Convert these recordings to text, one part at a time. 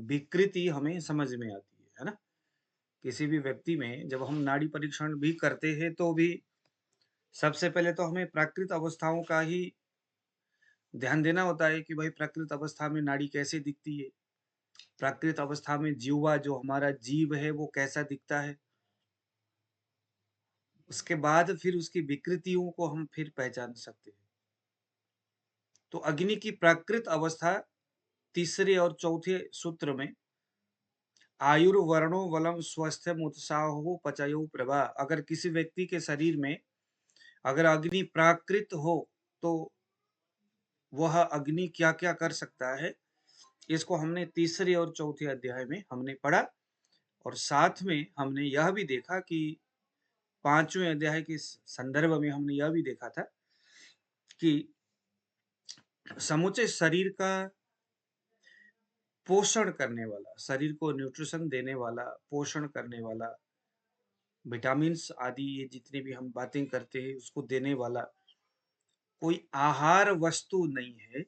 विकृति हमें समझ में आती है ना? किसी भी व्यक्ति में जब हम नाड़ी परीक्षण भी करते हैं तो भी सबसे पहले तो हमें प्राकृत अवस्थाओं का ही ध्यान देना होता है कि भाई प्राकृत अवस्था में नाड़ी कैसे दिखती है, प्राकृत अवस्था में जीवा जो हमारा जीव है वो कैसा दिखता है। उसके बाद फिर उसकी विकृतियों को हम फिर पहचान सकते हैं। तो अग्नि की प्राकृत अवस्था तीसरे और चौथे सूत्र में आयुर्वर्णो वलम स्वस्थ्यम उत्साहो पचयो प्रभा। अगर किसी व्यक्ति के शरीर में अगर अग्नि प्राकृत हो तो वह अग्नि क्या क्या कर सकता है, इसको हमने तीसरे और चौथे अध्याय में हमने पढ़ा। और साथ में हमने यह भी देखा कि पांचवें अध्याय के संदर्भ में हमने यह भी देखा था कि समूचे शरीर का पोषण करने वाला, शरीर को न्यूट्रिशन देने वाला, पोषण करने वाला, विटामिन्स आदि ये जितने भी हम बातें करते हैं उसको देने वाला कोई आहार वस्तु नहीं है,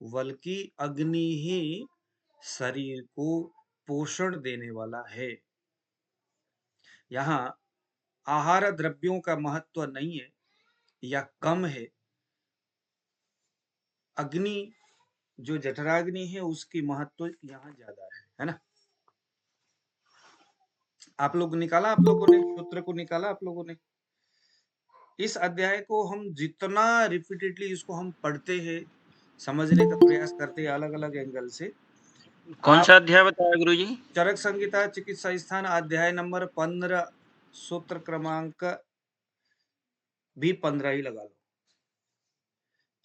बल्कि अग्नि ही शरीर को पोषण देने वाला है। यहाँ आहार द्रव्यों का महत्व नहीं है या कम है। अग्नि जो जठराग्नि है उसकी महत्व यहाँ ज्यादा है ना? आप लोग निकाला, आप लोगों ने सूत्र को निकाला, आप लोगों ने इस अध्याय को हम जितना रिपीटेडली इसको हम पढ़ते हैं, समझने का प्रयास करते हैं अलग अलग एंगल से। कौन सा आप अध्याय बताया गुरुजी? चरक संहिता चिकित्सा स्थान अध्याय नंबर 15 सूत्र क्रमांक भी 15 ही लगा लो।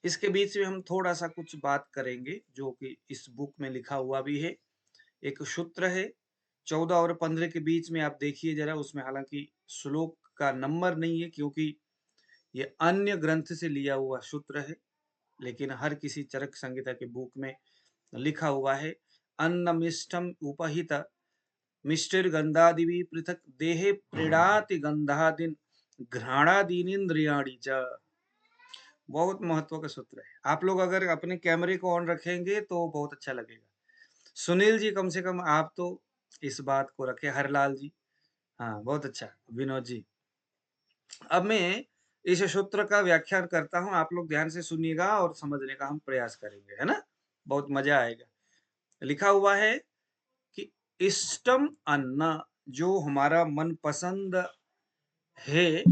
इसके बीच में हम थोड़ा सा कुछ बात करेंगे जो कि इस बुक में लिखा हुआ भी है। एक सूत्र है 14 और 15 के बीच में, आप देखिए जरा उसमें, हालांकि श्लोक का नंबर नहीं है क्योंकि ये अन्य ग्रंथ से लिया हुआ सूत्र है, लेकिन हर किसी चरक संहिता के बुक में लिखा हुआ है। अन्नमिष्टम उपहित मिष्टिर गंधादिवि पृथक देहे प्रीणाति गंधादिन घ्राणादीनिंद्रियाणि च। बहुत महत्व का सूत्र है। आप लोग अगर अपने कैमरे को ऑन रखेंगे तो बहुत अच्छा लगेगा। सुनील जी, कम से कम आप तो इस बात को रखे। हरलाल जी, हाँ बहुत अच्छा। विनोद जी, अब मैं इस सूत्र का व्याख्यान करता हूं, आप लोग ध्यान से सुनिएगा और समझने का हम प्रयास करेंगे, है ना? बहुत मजा आएगा। लिखा हुआ है कि इष्टम अन्न, जो हमारा मनपसंद है,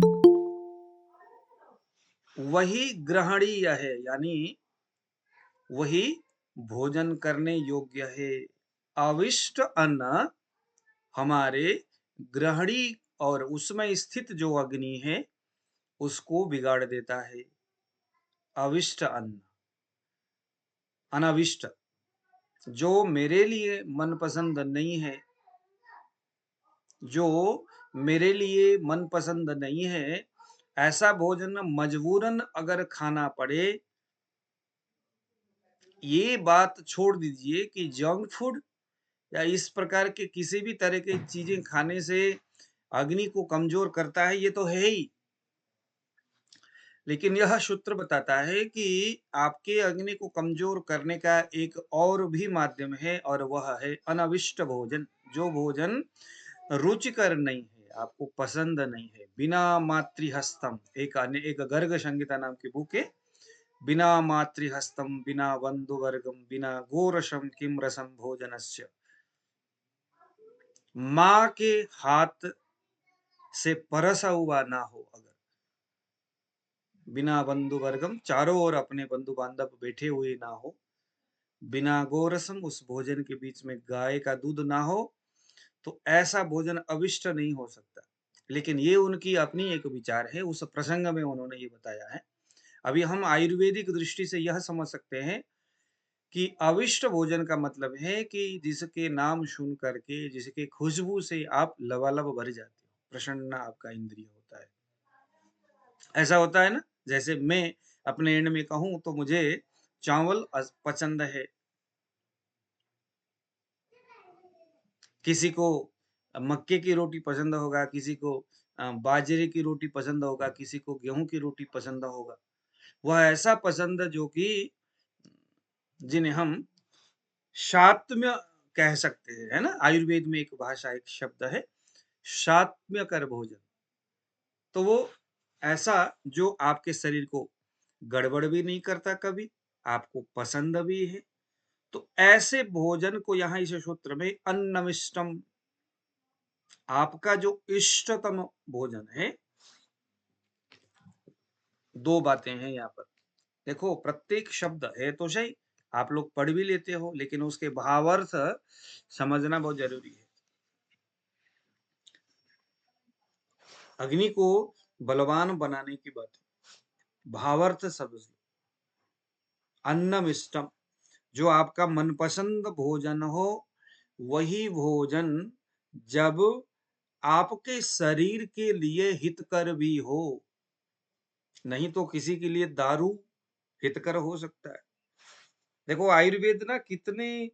वही ग्रहणीय है, यानी वही भोजन करने योग्य है। अविष्ट अन्न हमारे ग्रहणी और उसमें स्थित जो अग्नि है उसको बिगाड़ देता है। अविष्ट अन्न, अनाविष्ट, जो मेरे लिए मनपसंद नहीं है, जो मेरे लिए मनपसंद नहीं है, ऐसा भोजन मजबूरन अगर खाना पड़े, ये बात छोड़ दीजिए कि जंक फूड या इस प्रकार के किसी भी तरह की चीजें खाने से अग्नि को कमजोर करता है, ये तो है ही। लेकिन यह सूत्र बताता है कि आपके अग्नि को कमजोर करने का एक और भी माध्यम है, और वह है अनाविष्ट भोजन। जो भोजन रुचिकर नहीं है, आपको पसंद नहीं है। बिना मातृहस्तम, एक गर्ग संहिता नाम की बुक है। बिना मातृहस्तम बिना बंधुवर्गम बिना गोरसम किम रसम भोजनस्य। माँ के हाथ से परसा हुआ ना हो, अगर बिना बंधु वर्गम, चारों ओर अपने बंधु बांधव बैठे हुए ना हो, बिना गोरसम, उस भोजन के बीच में गाय का दूध ना हो, तो ऐसा भोजन अविष्ट नहीं हो सकता। लेकिन ये उनकी अपनी एक विचार है, उस प्रसंग में उन्होंने ये बताया है। अभी हम आयुर्वेदिक दृष्टि से यह समझ सकते हैं कि अविष्ट भोजन का मतलब है कि जिसके नाम सुन करके, जिसके खुशबू से आप लबालब भर जाते हो, प्रसन्न आपका इंद्रिय होता है। ऐसा होता है ना? जैसे मैं अपने एंड में कहूं तो मुझे चावल पसंद है, किसी को मक्के की रोटी पसंद होगा, किसी को बाजरे की रोटी पसंद होगा, किसी को गेहूं की रोटी पसंद होगा। वह ऐसा पसंद जो कि जिन्हें हम सात्म्य कह सकते हैं, है ना? आयुर्वेद में एक भाषा, एक शब्द है शात्म्यकर भोजन। तो वो ऐसा जो आपके शरीर को गड़बड़ भी नहीं करता कभी, आपको पसंद भी है। तो ऐसे भोजन को यहाँ इस सूत्र में अन्नमिष्टम, आपका जो इष्टतम भोजन है। 2 बातें हैं यहाँ पर। देखो, प्रत्येक शब्द है तो सही, आप लोग पढ़ भी लेते हो, लेकिन उसके भावार्थ समझना बहुत ज़रूरी है। अग्नि को बलवान बनाने की बात है, भावार्थ समझ लो। अन्नमिष्टम, जो आपका मनपसंद भोजन हो, वही भोजन जब आपके शरीर के लिए हितकर भी हो, नहीं तो किसी के लिए दारू हितकर हो सकता है। देखो, आयुर्वेद ना कितनी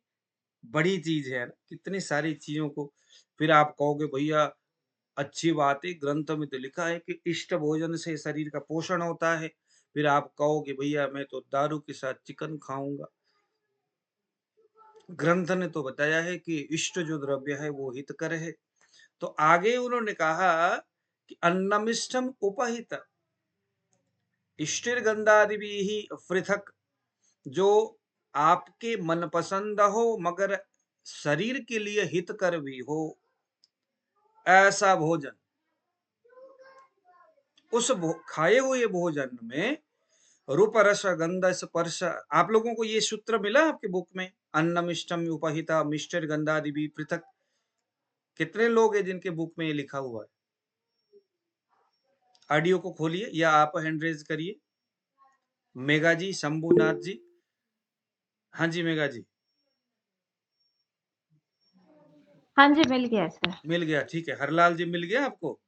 बड़ी चीज है ना, कितनी सारी चीजों को फिर आप कहोगे भैया अच्छी बात है, ग्रंथ में तो लिखा है कि इष्ट भोजन से शरीर का पोषण होता है। फिर आप कहोगे भैया मैं तो दारू के साथ चिकन खाऊंगा। ग्रंथ ने तो बताया है कि इष्ट जो द्रव्य है वो हितकर है। तो आगे उन्होंने कहा कि अन्नमिष्टम उपहित इष्टिर्गंधादि ही पृथक, जो आपके मनपसंद हो मगर शरीर के लिए हितकर भी हो, ऐसा भोजन, उस खाए हुए भोजन में रूप रस गंध स्पर्श। आप लोगों को ये सूत्र मिला आपके बुक में, अन्नमिष्टम उपहिता मिष्टिर गंधादि भी पृथक? कितने लोग हैं जिनके बुक में ये लिखा हुआ है? ऑडियो को खोलिए या आप हैंड रेज करिए। मेघा जी, शंभुनाथ जी। हाँ जी मेघा जी। हाँ जी, मिल गया सर। मिल गया, ठीक है। हरलाल जी, मिल गया आपको?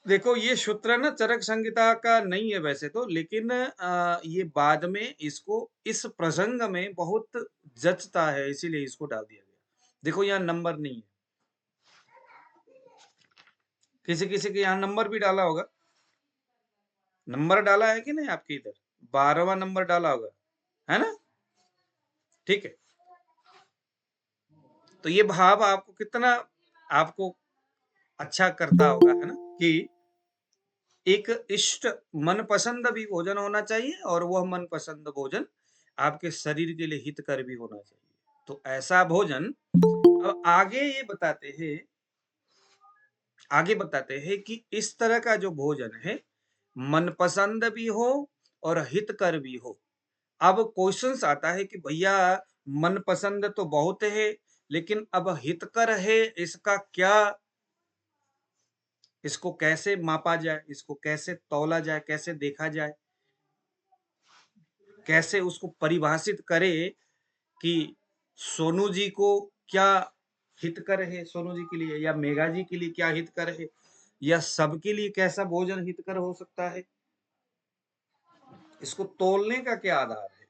देखो, ये सूत्र ना चरक संहिता का नहीं है वैसे तो, लेकिन ये बाद में इसको इस प्रसंग में बहुत जचता है, इसीलिए इसको डाल दिया गया। देखो, यहाँ नंबर नहीं है, किसी किसी के यहाँ नंबर भी डाला होगा। नंबर डाला है कि नहीं आपके इधर? 12वां नंबर डाला होगा, है ना? ठीक है। तो ये भाव आपको कितना, आपको अच्छा करता होगा, है ना, कि एक इष्ट मनपसंद भी भोजन होना चाहिए और वह मनपसंद भोजन आपके शरीर के लिए हितकर भी होना चाहिए। तो ऐसा भोजन, अब आगे बताते हैं कि इस तरह का जो भोजन है मनपसंद भी हो और हितकर भी हो। अब क्वेश्चंस आता है कि भैया मनपसंद तो बहुत है, लेकिन अब हितकर है, इसका क्या, इसको कैसे मापा जाए, इसको कैसे तौला जाए, कैसे देखा जाए, कैसे उसको परिभाषित करे कि सोनू जी को क्या हितकर है, सोनू जी के लिए या मेघा जी के लिए क्या हितकर है, या सबके लिए कैसा भोजन हितकर हो सकता है, इसको तोलने का क्या आधार है?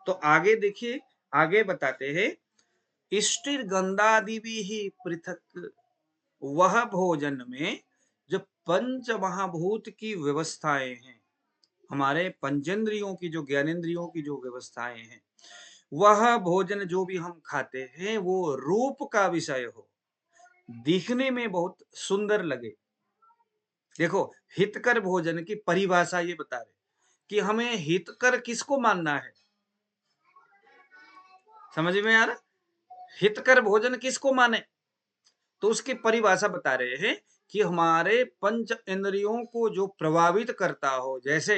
तो आगे देखिए, आगे बताते हैं, इष्टिर गंधादि भी ही पृथक, वह भोजन में जो पंच महाभूत की व्यवस्थाएं हैं, हमारे पंचेंद्रियों की, जो ज्ञानेन्द्रियों की जो व्यवस्थाएं हैं, वह भोजन जो भी हम खाते हैं वो रूप का विषय हो, दिखने में बहुत सुंदर लगे। देखो, हितकर भोजन की परिभाषा ये बता रहे कि हमें हितकर किसको मानना है। समझ में आ रहा? हितकर भोजन किसको माने, तो उसकी परिभाषा बता रहे हैं कि हमारे पंच इंद्रियों को जो प्रभावित करता हो, जैसे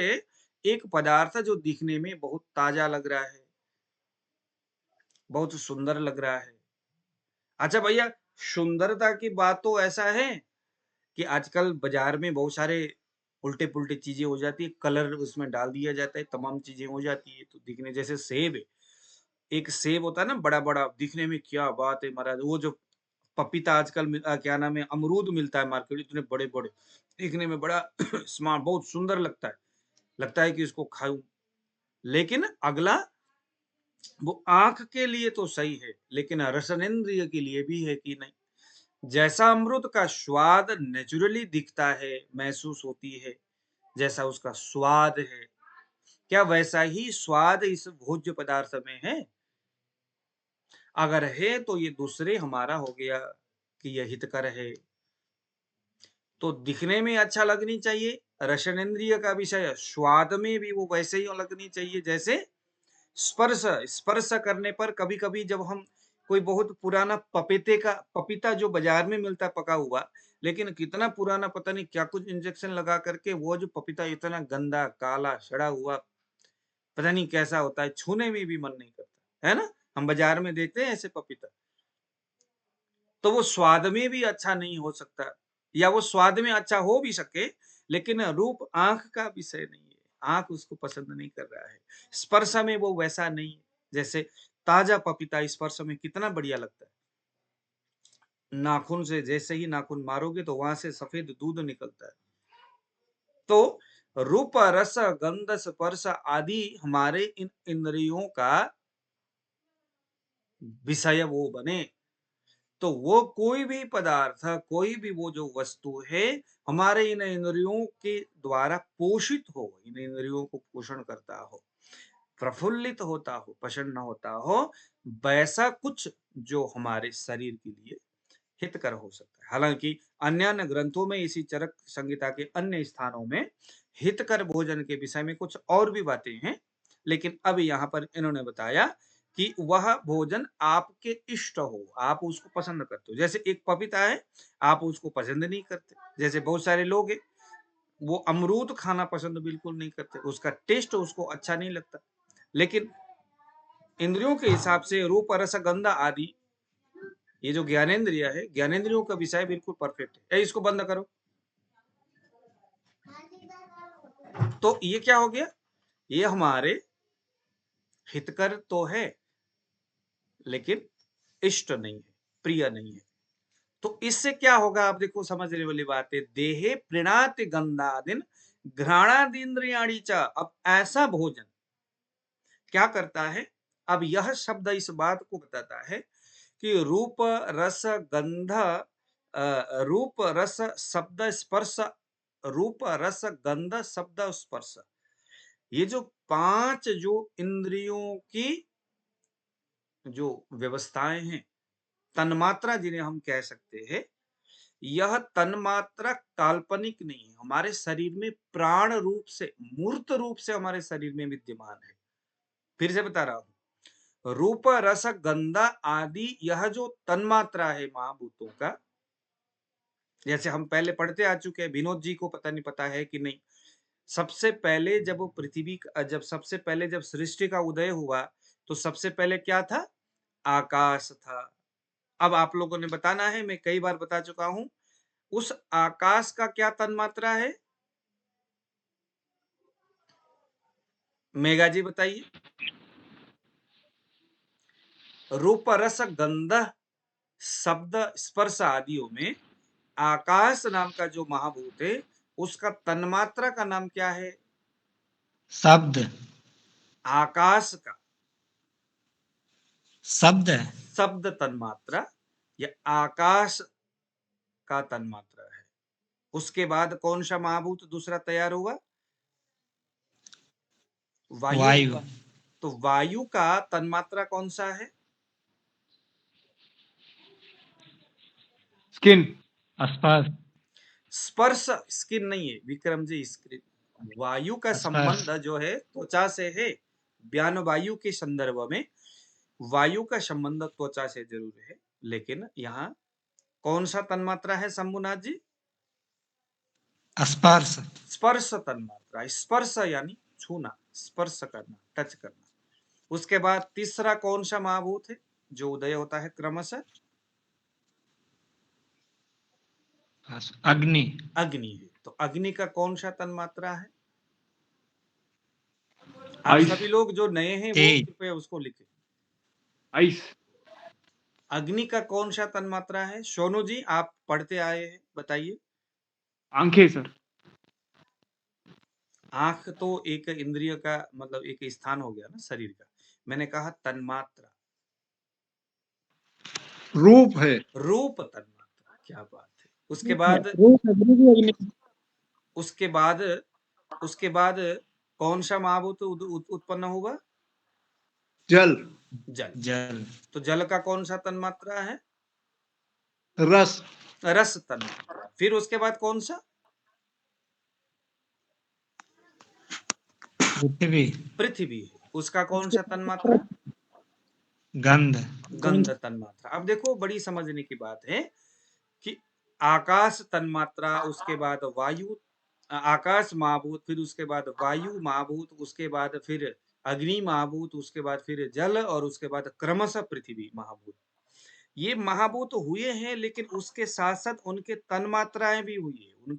एक पदार्थ जो दिखने में बहुत ताजा लग रहा है, बहुत सुंदर लग रहा है। अच्छा भैया, सुंदरता की बात तो ऐसा है कि आजकल बाजार में बहुत सारे उल्टे पुल्टे चीजें हो जाती है, कलर उसमें डाल दिया जाता है, तमाम चीजें हो जाती है, तो दिखने, जैसे सेब है, एक सेब होता है ना बड़ा बड़ा, दिखने में क्या बात है महाराज, वो जो पपीता आजकल क्या नाम है, अमरूद मिलता है मार्केट में, इतने बड़े बड़े, दिखने में बड़ा स्मार्ट, बहुत सुंदर लगता है कि इसको खाऊं। लेकिन अगला, वो आंख के लिए तो सही है, लेकिन रसनेन्द्रिय के लिए भी है कि नहीं? जैसा अमृत का स्वाद नेचुरली दिखता है, महसूस होती है, जैसा उसका स्वाद है, क्या वैसा ही स्वाद इस भोज्य पदार्थ में है? अगर है तो ये दूसरे हमारा हो गया कि यह हितकर है। तो दिखने में अच्छा लगनी चाहिए, रसनेन्द्रिय का विषय स्वाद में भी वो वैसे ही लगनी चाहिए जैसे स्पर्श। स्पर्श करने पर कभी कभी जब हम कोई बहुत पुराना पपीता जो बाजार में मिलता है पका हुआ, लेकिन कितना पुराना पता नहीं क्या कुछ इंजेक्शन लगा करके वो जो पपीता इतना गंदा काला सड़ा हुआ, पता नहीं कैसा होता है, छूने में भी मन नहीं करता है ना। हम बाजार में देखते हैं ऐसे पपीता, तो वो स्वाद में भी अच्छा नहीं हो सकता, या वो स्वाद में अच्छा हो भी सके लेकिन रूप आंख का विषय नहीं है, आंख उसको पसंद नहीं कर रहा है। स्पर्श में वो वैसा नहीं है, जैसे ताजा पपीता स्पर्श में कितना बढ़िया लगता है, नाखून से जैसे ही नाखून मारोगे तो वहां से सफेद दूध निकलता है। तो रूप रस गंध स्पर्श आदि हमारे इन इंद्रियों का विषय वो बने, तो वो कोई भी पदार्थ, कोई भी वो जो वस्तु है हमारे इन इंद्रियों के द्वारा पोषित हो, इन इंद्रियों को पोषण करता हो, प्रफुल्लित होता हो, प्रसन्न होता हो, वैसा कुछ जो हमारे शरीर के लिए हितकर हो सकता है। हालांकि अन्य ग्रंथों में इसी चरक संहिता के अन्य स्थानों में हितकर भोजन के विषय में कुछ और भी बातें हैं, लेकिन अब यहाँ पर इन्होंने बताया कि वह भोजन आपके इष्ट हो, आप उसको पसंद करते हो। जैसे एक पपीता है, आप उसको पसंद नहीं करते, जैसे बहुत सारे लोग हैं वो अमरूद खाना पसंद बिल्कुल नहीं करते, उसका टेस्ट उसको अच्छा नहीं लगता, लेकिन इंद्रियों के हिसाब से रूप रस गंध आदि ये जो ज्ञानेन्द्रिय है, ज्ञानेन्द्रियों का विषय बिल्कुल परफेक्ट है। इसको बंद करो। तो ये क्या हो गया, ये हमारे हितकर तो है लेकिन इष्ट नहीं है, प्रिय नहीं है। तो इससे क्या होगा, आप देखो समझने वाली बात है। देहे प्रीणाति गंधादिन घ्राणादिन्द्रियाणि च। अब ऐसा भोजन क्या करता है, अब यह शब्द इस बात को बताता है कि रूप रस गंध, रूप रस शब्द स्पर्श, रूप रस गंध शब्द स्पर्श, ये जो पांच जो इंद्रियों की जो व्यवस्थाएं हैं, तन्मात्रा जिन्हें हम कह सकते हैं, यह तन्मात्रा काल्पनिक नहीं है, हमारे शरीर में प्राण रूप से, मूर्त रूप से हमारे शरीर में विद्यमान है। फिर से बता रहा हूं, रूप रस गंधा आदि यह जो तन्मात्रा है महाभूतों का, जैसे हम पहले पढ़ते आ चुके हैं, विनोद जी को पता नहीं पता है कि नहीं, सबसे पहले जब पृथ्वी, जब सबसे पहले जब सृष्टि का उदय हुआ तो सबसे पहले क्या था, आकाश था। अब आप लोगों ने बताना है, मैं कई बार बता चुका हूं, उस आकाश का क्या तन्मात्रा है, मेघा जी बताइए। रूप रस गंध शब्द स्पर्श आदियों में आकाश नाम का जो महाभूत है उसका तन्मात्रा का नाम क्या है, शब्द। आकाश का शब्द शब्द तन्मात्रा या आकाश का तन्मात्रा है। उसके बाद कौन सा महाभूत दूसरा तैयार हुआ, वायु। तो वायु का तन्मात्रा कौन सा है, स्किन। स्पर्श। स्पर्श, स्किन नहीं है विक्रम जी, स्किन। वायु का संबंध जो है त्वचा से है, व्यान वायु के संदर्भ में वायु का संबंध त्वचा से जरूर है, लेकिन यहाँ कौन सा तन्मात्रा है शंभुनाथ जी, स्पर्श। स्पर्श तन्मात्रा। स्पर्श यानी छूना, स्पर्श करना, टच करना। उसके बाद तीसरा कौन सा महाभूत है जो उदय होता है क्रमशः, अग्नि। अग्नि है। तो अग्नि का कौन सा तन्मात्रा है, आप सभी लोग जो नए हैं वो कृपया उसको लिखें। आइस। अग्नि का कौन सा तन्मात्रा है, सोनू जी आप पढ़ते आए हैं बताइए। आंखें सर। आंख तो एक इंद्रिय का मतलब एक स्थान हो गया ना शरीर का, मैंने कहा तन्मात्रा, रूप है। रूप तन्मात्रा, क्या बात है। उसके बाद उसके बाद उसके बाद कौन सा महाभूत उत्पन्न होगा, जल, जल। जल, तो जल का कौन सा तन्मात्रा है? रस, रस तन्मात्रा। फिर उसके बाद कौन सा? पृथ्वी, पृथ्वी। उसका कौन सा तन्मात्रा? गंध, गंध तन्मात्रा। अब देखो बड़ी समझने की बात है कि आकाश तन्मात्रा, उसके बाद वायु, आकाश महाभूत, फिर उसके बाद वायु महाभूत, उसके बाद फिर अग्नि महाभूत, उसके बाद फिर जल, और उसके बाद क्रमशः पृथ्वी महाभूत। ये महाभूत हुए हैं, लेकिन उसके साथ साथ उनके तन्मात्राएं भी हुई है,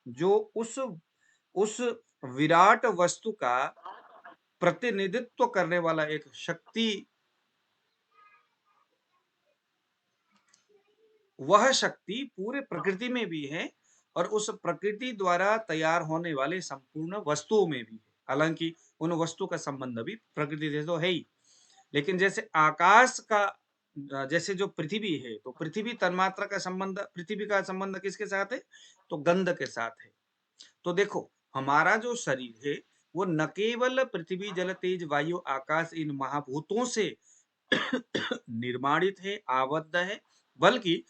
जो उस विराट वस्तु का प्रतिनिधित्व करने वाला एक शक्ति, वह शक्ति पूरे प्रकृति में भी है और उस प्रकृति द्वारा तैयार होने वाले संपूर्ण वस्तुओं में भी है। हालांकि उन वस्तु का संबंध भी प्रकृति से तो है ही, लेकिन जैसे आकाश का, जैसे जो पृथ्वी है, तो पृथ्वी तन्मात्रा का संबंध, पृथ्वी का संबंध किसके साथ है? तो गंध के साथ है। तो देखो हमारा जो शरीर है वो न केवल पृथ्वी, जल, तेज, वायु, आकाश, इन महाभूतों से निर्माणित है, आबद्ध है, बल्कि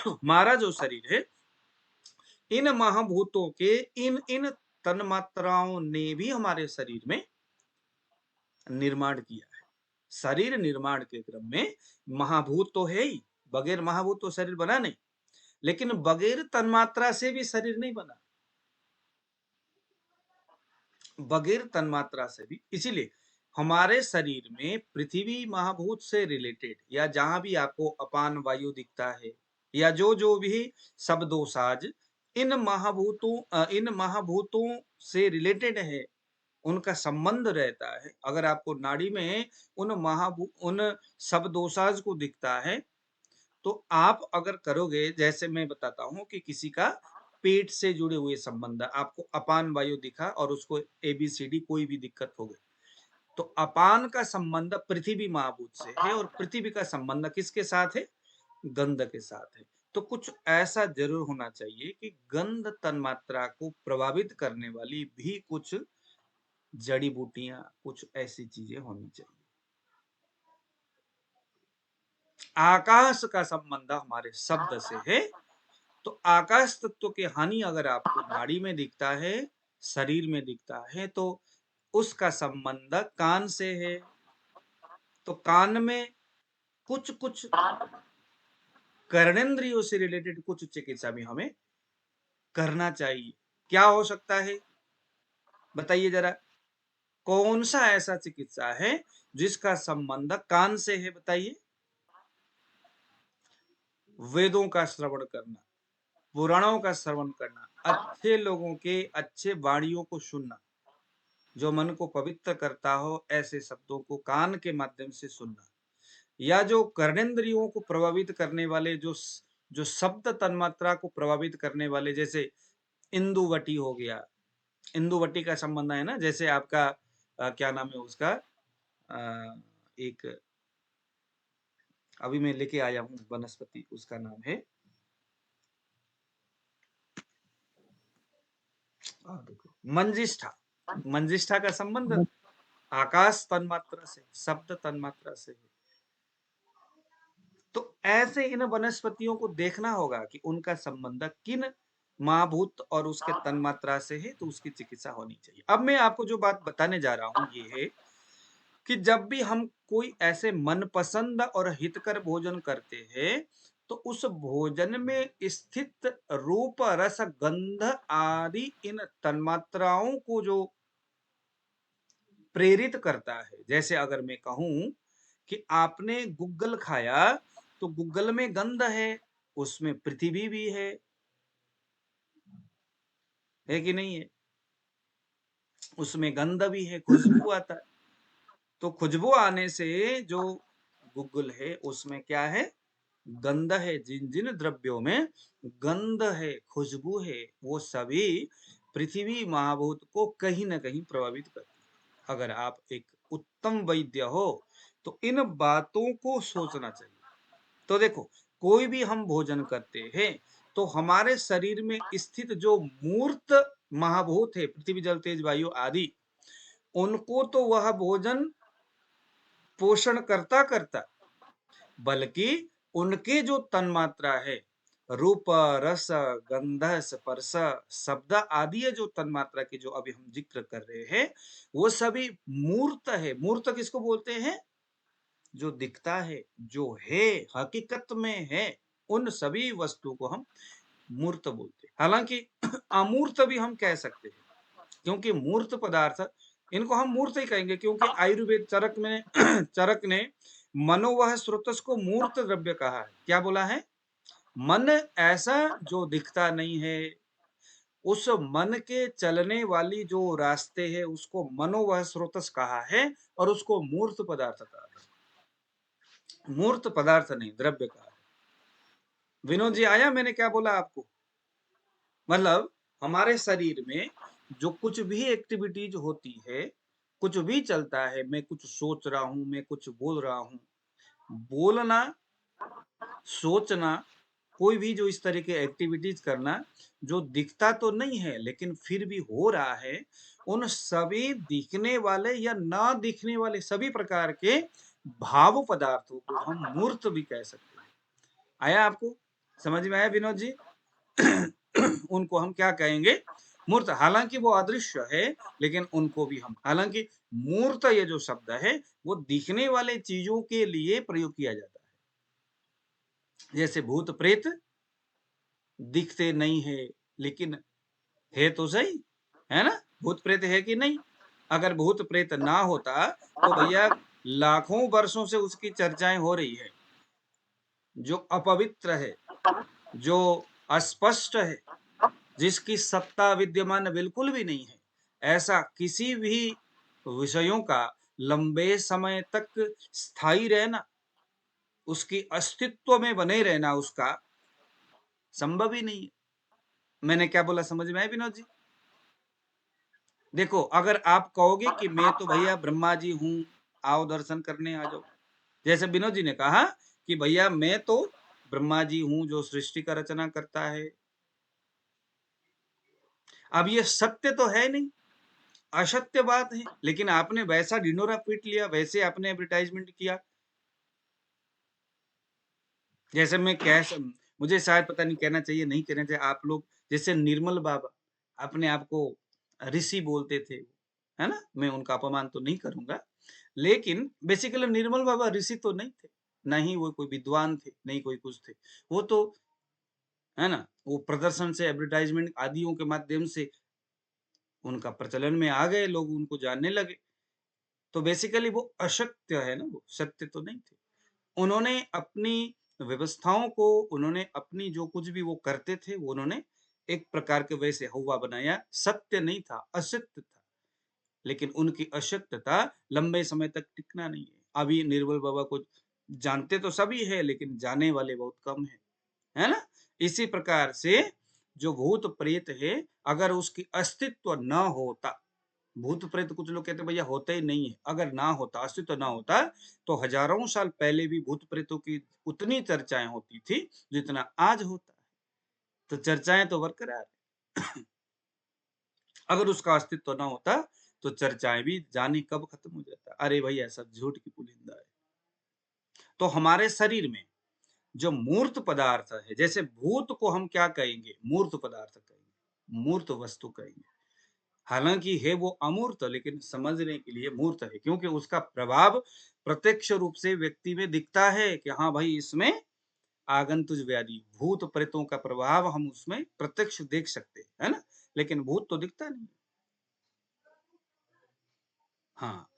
हमारा जो शरीर है इन महाभूतों के इन इन तन्मात्राओं ने भी हमारे शरीर में निर्माण किया है। शरीर निर्माण के क्रम में महाभूत तो है ही, बगैर महाभूत तो शरीर बना नहीं, लेकिन बगैर तन्मात्रा से भी शरीर नहीं बना, बगैर तन्मात्रा से भी। इसीलिए हमारे शरीर में पृथ्वी महाभूत से रिलेटेड, या जहां भी आपको अपान वायु दिखता है, या जो जो भी शब्दों साज इन महाभूतों से रिलेटेड है, उनका संबंध रहता है। अगर आपको नाड़ी में उन शब्दोसाज को दिखता है, तो आप अगर करोगे, जैसे मैं बताता हूं कि किसी का पेट से जुड़े हुए संबंध, आपको अपान वायु दिखा और उसको ABCD कोई भी दिक्कत हो गई, तो अपान का संबंध पृथ्वी महाभूत से है और पृथ्वी का संबंध किसके साथ है? गंध के साथ है। तो कुछ ऐसा जरूर होना चाहिए कि गंध तन्मात्रा को प्रभावित करने वाली भी कुछ जड़ी बूटियां, कुछ ऐसी चीजें होनी चाहिए। आकाश का संबंध हमारे शब्द से है, तो आकाश तत्व के हानि अगर आपको नाड़ी में दिखता है, शरीर में दिखता है, तो उसका संबंध कान से है। तो कान में कुछ कुछ कर्णेंद्रियों से रिलेटेड कुछ चिकित्सा भी हमें करना चाहिए। क्या हो सकता है बताइए जरा, कौन सा ऐसा चिकित्सा है जिसका संबंध कान से है? बताइए। वेदों का श्रवण करना, पुराणों का श्रवण करना, अच्छे लोगों के अच्छे वाणियों को सुनना, जो मन को पवित्र करता हो ऐसे शब्दों को कान के माध्यम से सुनना, या जो कर्णेंद्रियों को प्रभावित करने वाले, जो शब्द तन्मात्रा को प्रभावित करने वाले, जैसे इंदुवटी हो गया। इंदुवटी का संबंध है ना, जैसे आपका क्या नाम है उसका, एक अभी मैं लेके आया हूं वनस्पति, उसका नाम है, देखो, मंजिष्ठा। मंजिष्ठा का संबंध आकाश तन्मात्रा से, शब्द तन्मात्रा से है। तो ऐसे इन वनस्पतियों को देखना होगा कि उनका संबंध किन महाभूत और उसके तन्मात्रा से है, तो उसकी चिकित्सा होनी चाहिए। अब मैं आपको जो बात बताने जा रहा हूं ये है कि जब भी हम कोई ऐसे मनपसंद और हितकर भोजन करते हैं, तो उस भोजन में स्थित रूप, रस, गंध आदि इन तन्मात्राओं को जो प्रेरित करता है, जैसे अगर मैं कहूं कि आपने गुग्गल खाया, तो गुग्गल में गंध है, उसमें पृथ्वी भी है कि नहीं है? उसमें गंध भी है, खुशबू आता है। तो खुशबू आने से जो गुग्गल है उसमें क्या है? गंध है। जिन जिन द्रव्यों में गंध है, खुशबू है, वो सभी पृथ्वी महाभूत को कहीं ना कहीं प्रभावित करती है। अगर आप एक उत्तम वैद्य हो तो इन बातों को सोचना चाहिए। तो देखो, कोई भी हम भोजन करते हैं तो हमारे शरीर में स्थित जो मूर्त महाभूत है, पृथ्वी, जल, तेज, वायु आदि, उनको तो वह भोजन पोषण करता करता, बल्कि उनके जो तन्मात्रा है, रूप, रस, गंध, स्पर्श, शब्द आदि जो तन्मात्रा की जो अभी हम जिक्र कर रहे हैं, वो सभी मूर्त है। मूर्त किसको बोलते हैं? जो दिखता है, जो है, हकीकत में है, उन सभी वस्तु को हम मूर्त बोलते हैं। हालांकि अमूर्त भी हम कह सकते हैं, क्योंकि मूर्त पदार्थ, इनको हम मूर्त ही कहेंगे, क्योंकि आयुर्वेद चरक में चरक ने मनोवह स्रोतस को मूर्त द्रव्य कहा है। क्या बोला है? मन ऐसा जो दिखता नहीं है, उस मन के चलने वाली जो रास्ते है, उसको मनोवह स्रोतस कहा है, और उसको मूर्त पदार्थ कहा है। मूर्त पदार्थ नहीं, द्रव्य कहा है। विनोद जी, आया मैंने क्या बोला आपको? मतलब हमारे शरीर में जो कुछ भी एक्टिविटीज होती है, कुछ भी चलता है, मैं कुछ सोच रहा हूं, मैं कुछ बोल रहा हूं, बोलना, सोचना, कोई भी जो इस तरह के एक्टिविटीज करना, जो दिखता तो नहीं है लेकिन फिर भी हो रहा है, उन सभी दिखने वाले या ना दिखने वाले सभी प्रकार के भाव पदार्थों को हम मूर्त भी कह सकते हैं। आया आपको समझ में? आया विनोद जी? उनको हम क्या कहेंगे? मूर्त। हालांकि वो अदृश्य है, लेकिन उनको भी हम, हालांकि मूर्त ये जो शब्द है वो दिखने वाले चीजों के लिए प्रयोग किया जाता है। जैसे भूत प्रेत दिखते नहीं है, लेकिन है तो सही, है ना? भूत प्रेत है कि नहीं? अगर भूत प्रेत ना होता तो भैया लाखों वर्षों से उसकी चर्चाएं हो रही है। जो अपवित्र है, जो अस्पष्ट है, जिसकी सत्ता विद्यमान बिल्कुल भी नहीं है, ऐसा किसी भी विषयों का लंबे समय तक स्थायी रहना, उसकी अस्तित्व में बने रहना, उसका संभव ही नहीं है। मैंने क्या बोला, समझ में आया विनोद जी? देखो, अगर आप कहोगे कि मैं तो भैया ब्रह्मा जी हूं, आओ दर्शन करने आ जाओ, जैसे विनोद जी ने कहा कि भैया मैं तो ब्रह्मा जी हूं जो सृष्टि का रचना करता है। अब ये सत्य तो है नहीं, असत्य बात है, लेकिन आपने वैसा ढिंडोरा पीट लिया, वैसे आपने एडवर्टाइजमेंट किया। जैसे मैं मुझे शायद पता नहीं कहना चाहिए नहीं कहना चाहिए, आप लोग जैसे निर्मल बाबा अपने आप को ऋषि बोलते थे, है ना? मैं उनका अपमान तो नहीं करूंगा, लेकिन बेसिकली निर्मल बाबा ऋषि तो नहीं थे, ना ही वो कोई विद्वान थे, नहीं कोई कुछ थे। वो तो, है ना, वो प्रदर्शन से, एडवर्टाइजमेंट आदियों के माध्यम से उनका प्रचलन में आ गए, लोग उनको जानने लगे। तो बेसिकली वो असत्य है ना, वो सत्य तो नहीं थे। उन्होंने अपनी व्यवस्थाओं को, उन्होंने अपनी जो कुछ भी वो करते थे, वो उन्होंने एक प्रकार के वैसे हवा बनाया। सत्य नहीं था, असत्य था, लेकिन उनकी असत्यता लंबे समय तक टिकना नहीं है। अभी निर्मल बाबा को जानते तो सभी है, लेकिन जाने वाले बहुत कम है ना? इसी प्रकार से जो भूत प्रेत है, अगर उसकी अस्तित्व न होता, भूत प्रेत कुछ लोग कहते हैं भैया होता ही नहीं है, अगर ना होता, अस्तित्व ना होता, तो हजारों साल पहले भी भूत प्रेतों की उतनी चर्चाएं होती थी जितना आज होता है। तो चर्चाएं तो बरकरार है। अगर उसका अस्तित्व ना होता तो चर्चाएं भी जाने कब खत्म हो जाता। अरे भैया, सब झूठ की पुलिंदा है। तो हमारे शरीर में जो मूर्त पदार्थ है, जैसे भूत को हम क्या कहेंगे? मूर्त पदार्थ कहेंगे, मूर्त वस्तु कहेंगे। हालांकि है वो अमूर्त, लेकिन समझने के लिए मूर्त है, क्योंकि उसका प्रभाव प्रत्यक्ष रूप से व्यक्ति में दिखता है कि हाँ भाई, इसमें आगंतुक व्याधि, भूत प्रेतों का प्रभाव हम उसमें प्रत्यक्ष देख सकते हैं, है ना? लेकिन भूत तो दिखता नहीं। हाँ,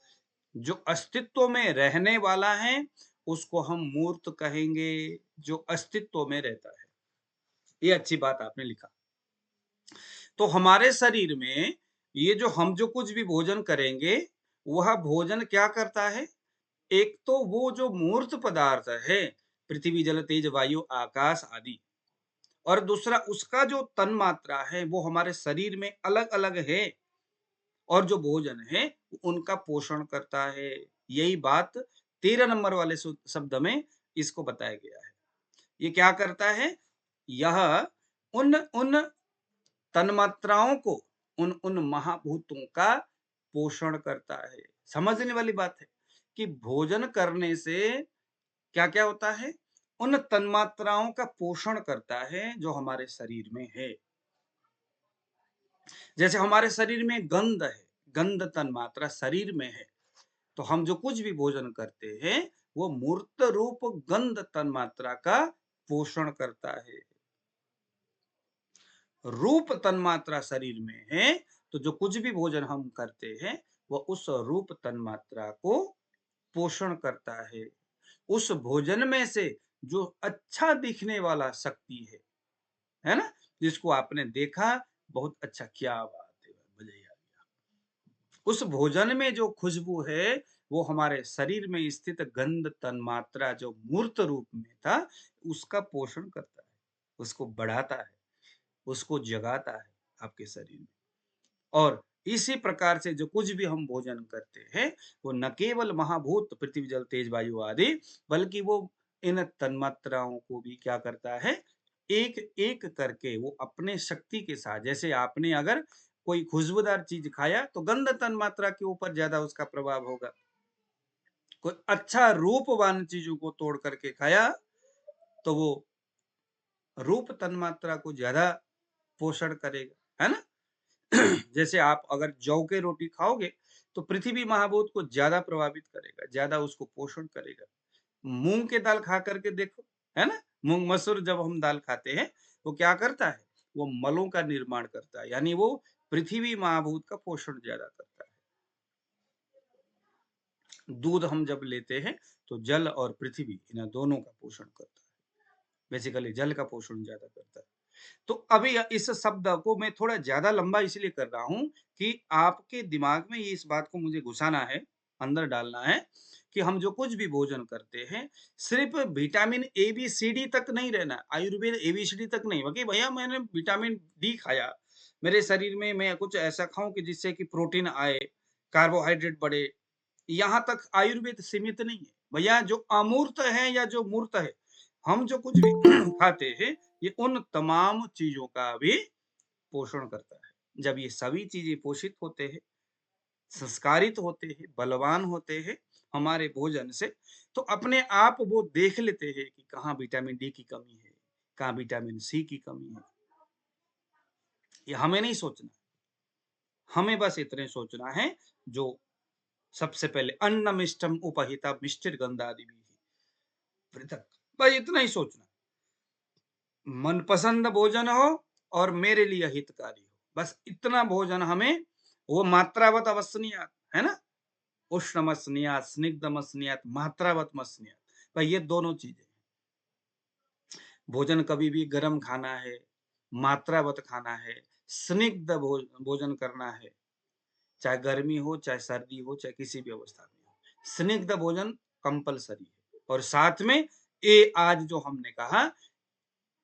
जो अस्तित्व में रहने वाला है उसको हम मूर्त कहेंगे, जो अस्तित्व में रहता है। ये अच्छी बात आपने लिखा। तो हमारे शरीर में ये जो हम जो कुछ भी भोजन करेंगे, वह भोजन क्या करता है? एक तो वो जो मूर्त पदार्थ है, पृथ्वी, जल, तेज, वायु, आकाश आदि, और दूसरा उसका जो तन मात्रा है वो हमारे शरीर में अलग अलग है, और जो भोजन है उनका पोषण करता है। यही बात 13 नंबर वाले शब्द में इसको बताया गया है। ये क्या करता है? यह उन उन तन्मात्राओं को, उन उन महाभूतों का पोषण करता है। समझने वाली बात है। कि भोजन करने से क्या क्या होता है, उन तन्मात्राओं का पोषण करता है जो हमारे शरीर में है। जैसे हमारे शरीर में गंध है, गंध तन्मात्रा शरीर में है, तो हम जो कुछ भी भोजन करते हैं वो मूर्त रूप गंध तन्मात्रा का पोषण करता है। रूप तन्मात्रा शरीर में है, तो जो कुछ भी भोजन हम करते हैं वह उस रूप तन्मात्रा को पोषण करता है। उस भोजन में से जो अच्छा दिखने वाला शक्ति है ना, जिसको आपने देखा बहुत अच्छा, क्या बात है, बधाई। उस भोजन में जो खुशबू है वो हमारे शरीर में स्थित गंध तन्मात्रा जो मूर्त रूप में था उसका पोषण करता है, उसको बढ़ाता है, उसको जगाता है आपके शरीर में। और इसी प्रकार से जो कुछ भी हम भोजन करते हैं वो न केवल महाभूत पृथ्वी जल तेज वायु आदि, बल्कि वो इन तन्मात्राओं को भी क्या करता है, एक एक करके वो अपने शक्ति के साथ, जैसे आपने अगर कोई खुशबूदार चीज खाया तो गंध तन्मात्रा के ऊपर ज्यादा उसका प्रभाव होगा। कोई अच्छा रूपवान चीजों को तोड़ करके खाया तो वो रूप तन्मात्रा को ज्यादा पोषण करेगा, है ना। जैसे आप अगर जौ के रोटी खाओगे तो पृथ्वी महाभूत को ज्यादा प्रभावित करेगा, ज्यादा उसको पोषण करेगा। मूंग के दाल खा करके देखो, है ना, मूंग मसूर जब हम दाल खाते हैं वो क्या करता है, वो मलों का निर्माण करता है, यानी वो पृथ्वी महाभूत का पोषण ज्यादा करता है। दूध हम जब लेते हैं तो जल और पृथ्वी इन दोनों का पोषण करता है, बेसिकली जल का पोषण ज्यादा करता है। तो अभी इस शब्द को मैं थोड़ा ज्यादा लंबा इसलिए कर रहा हूं कि आपके दिमाग में ये इस बात को मुझे घुसाना है, अंदर डालना है कि हम जो कुछ भी भोजन करते हैं सिर्फ vitamin A B C D तक नहीं रहना, Ayurveda A B C D तक नहीं, बाकी भैया मैंने विटामिन डी खाया, मेरे शरीर में मैं कुछ ऐसा खाऊं कि जिससे कि प्रोटीन आए, कार्बोहाइड्रेट बढ़े, यहाँ तक आयुर्वेद सीमित नहीं है भैया। जो अमूर्त है या जो मूर्त है, हम जो कुछ भी खाते हैं ये उन तमाम चीजों का भी पोषण करता है। जब ये सभी चीजें पोषित होते हैं, संस्कारित होते हैं, बलवान होते हैं हमारे भोजन से, तो अपने आप वो देख लेते हैं कि कहाँ विटामिन डी की कमी है, कहाँ विटामिन सी की कमी है। ये हमें नहीं सोचना, हमें बस इतने सोचना है जो सबसे पहले अन्नमिष्टम उपहिता मिष्टिर गंधादि भी पृथक, बस इतना ही सोचना। मनपसंद भोजन हो और मेरे लिए हितकारी हो, बस इतना भोजन हमें, वो मात्रावत अवसनीयात, है ना, उष्णमसनीयात स्निग्धमसनीयात मात्रावत मसनीयात, भाई ये दोनों चीजें। भोजन कभी भी गर्म खाना है, मात्रावत खाना है, स्निग्ध भोजन करना है, चाहे गर्मी हो चाहे सर्दी हो चाहे किसी भी अवस्था में हो, स्निग्ध भोजन कंपलसरी है। और साथ में ये आज जो हमने कहा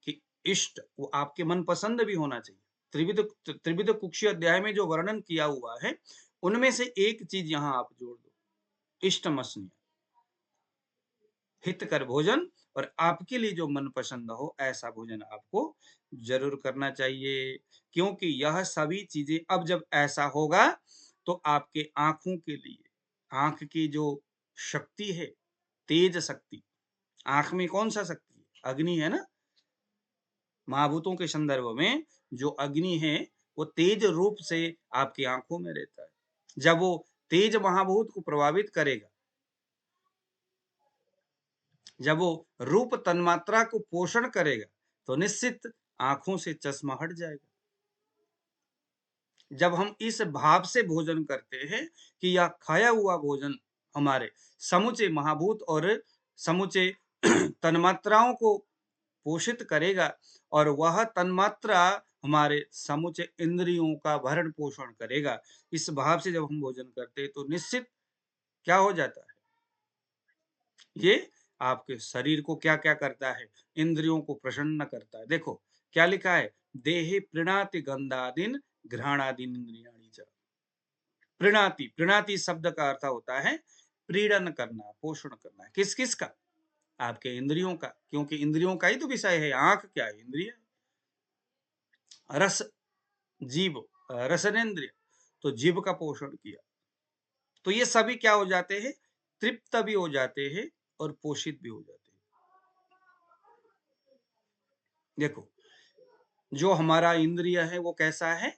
कि इष्ट, वो आपके मनपसंद भी होना चाहिए। त्रिविध कुक्षी अध्याय में जो वर्णन किया हुआ है उनमें से एक चीज यहाँ आप जोड़ दो, इष्टमसनीय, हितकर भोजन, और आपके लिए जो मनपसंद हो ऐसा भोजन आपको जरूर करना चाहिए। क्योंकि यह सभी चीजें अब जब ऐसा होगा तो आपके आंखों के लिए, आंख की जो शक्ति है, तेज शक्ति, आंख में कौन सा शक्ति है, अग्नि है ना, महाभूतों के संदर्भ में जो अग्नि है वो तेज रूप से आपकी आंखों में रहता है। जब वो तेज महाभूत को प्रभावित करेगा, जब वो रूप तन्मात्रा को पोषण करेगा तो निश्चित आंखों से चश्मा हट जाएगा। जब हम इस भाव से भोजन करते हैं कि यह खाया हुआ भोजन हमारे समूचे महाभूत और समूचे तन्मात्राओं को पोषित करेगा और वह तन्मात्रा हमारे समूचे इंद्रियों का भरण पोषण करेगा, इस भाव से जब हम भोजन करते हैं तो निश्चित क्या हो जाता है, ये आपके शरीर को क्या क्या करता है, इंद्रियों को प्रसन्न करता है। देखो क्या लिखा है, देहे प्रीणाति गंधादीन घ्राणादीन इंद्रियाणि च। प्रीणाति, प्रीणाति शब्द का अर्थ होता है प्रीड़न करना, पोषण करना, किस किस का, आपके इंद्रियों का, क्योंकि इंद्रियों का ही तो विषय है, आंख क्या है, इंद्रिय, रस जीव, रसनेन्द्रिय, तो जीव का पोषण किया, तो ये सभी क्या हो जाते हैं, तृप्त भी हो जाते हैं और पोषित भी हो जाते हैं। देखो, जो हमारा इंद्रिय है वो कैसा है?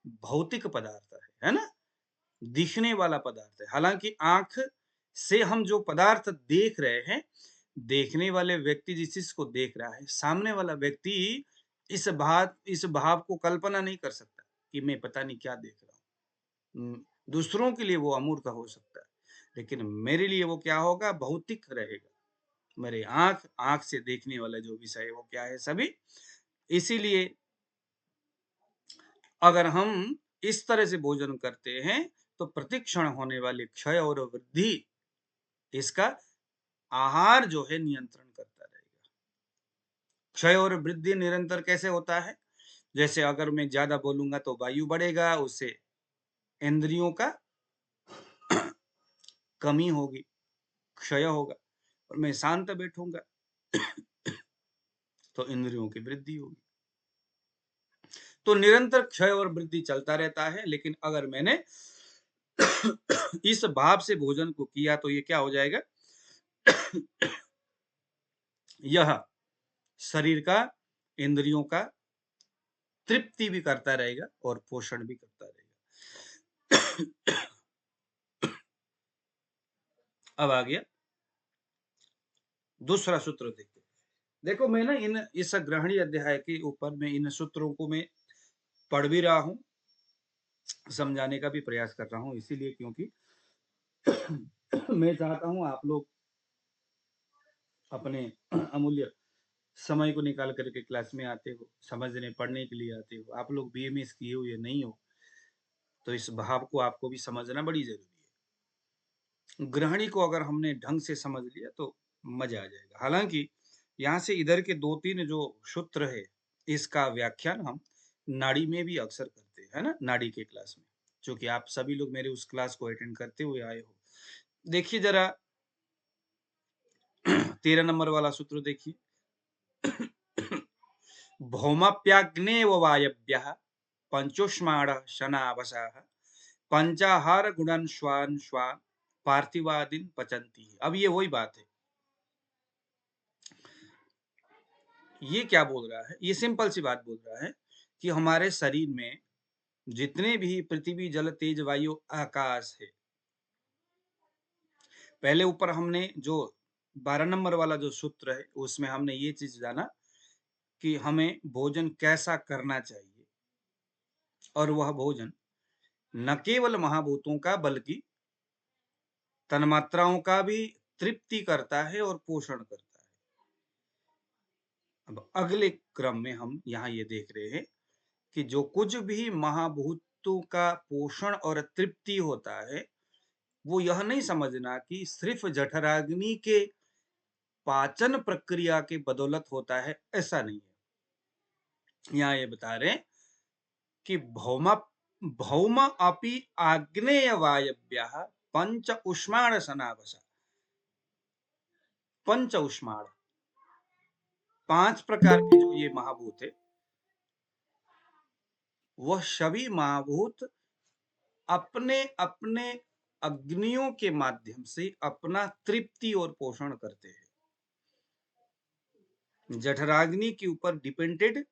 भौतिक पदार्थ है ना? दिखने वाला पदार्थ है। हालांकि आंख से हम जो पदार्थ देख रहे हैं, देखने वाले व्यक्ति जिस चीज को देख रहा है, सामने वाला व्यक्ति इस भाव को कल्पना नहीं कर सकता कि मैं पता नहीं क्या देख रहा हूँ। दूसरों के लिए वो अमूर्त हो सकता है, लेकिन मेरे लिए वो क्या होगा? भौतिक रहेगा। मेरे आंख से देखने वाला जो विषय है वो क्या है? सभी। इसीलिए अगर हम इस तरह से भोजन करते हैं तो प्रतिक्षण होने वाली क्षय और वृद्धि इसका आहार जो है नियंत्रण करता रहेगा। क्षय और वृद्धि निरंतर कैसे होता है? जैसे अगर मैं ज्यादा बोलूंगा तो वायु बढ़ेगा, उससे इंद्रियों का कमी होगी, क्षय होगा। और मैं शांत बैठूंगा तो इंद्रियों की वृद्धि होगी। तो निरंतर क्षय और वृद्धि चलता रहता है। लेकिन अगर मैंने इस भाव से भोजन को किया तो ये क्या हो जाएगा? यह शरीर का, इंद्रियों का तृप्ति भी करता रहेगा और पोषण भी करता रहेगा। अब आ गया दूसरा सूत्र। देखो मैं ना इस ग्रहणी अध्याय के ऊपर में इन सूत्रों को मैं पढ़ भी रहा हूं, समझाने का भी प्रयास कर रहा हूं, इसीलिए क्योंकि मैं चाहता हूं आप लोग अपने अमूल्य समय को निकाल करके क्लास में आते हो, समझने पढ़ने के लिए आते हो। आप लोग बीएमएस किए हो या नहीं हो, तो इस भाव को आपको भी समझना बड़ी जरूरी है। ग्रहणी को अगर हमने ढंग से समझ लिया तो मजा आ जाएगा। हालांकि यहाँ से इधर के 2-3 जो सूत्र है, इसका व्याख्यान हम नाड़ी में भी अक्सर करते हैं, है ना? नाड़ी के क्लास में, क्योंकि आप सभी लोग मेरे उस क्लास को अटेंड करते हुए आए हो। देखिए जरा 13 नंबर वाला सूत्र देखिए। भौमाप्याग्नेव वायव्यः पंचोष्माणः शनावसाः पंचाहार गुणन श्वान श्वान पार्थिवादीन पचंती। अब ये वही बात है। ये क्या बोल रहा है? ये सिंपल सी बात बोल रहा है कि हमारे शरीर में जितने भी पृथ्वी, जल, तेज, वायु, आकाश है, पहले ऊपर हमने जो 12 नंबर वाला जो सूत्र है उसमें हमने ये चीज जाना कि हमें भोजन कैसा करना चाहिए, और वह भोजन न केवल महाभूतों का बल्कि तन्मात्राओं का भी तृप्ति करता है और पोषण करता है। अब अगले क्रम में हम यहाँ ये देख रहे हैं कि जो कुछ भी महाभूतों का पोषण और तृप्ति होता है, वो यह नहीं समझना कि सिर्फ जठराग्नि के पाचन प्रक्रिया के बदौलत होता है, ऐसा नहीं है। यहाँ ये बता रहे हैं कि भौम अपि आग्नेय वायव्यः पंच उष्माण सनावसा। पंच उष्माण, 5 प्रकार के जो ये महाभूत है, वह सभी महाभूत अपने अपने अग्नियों के माध्यम से अपना तृप्ति और पोषण करते हैं। जठराग्नि के ऊपर डिपेंडेड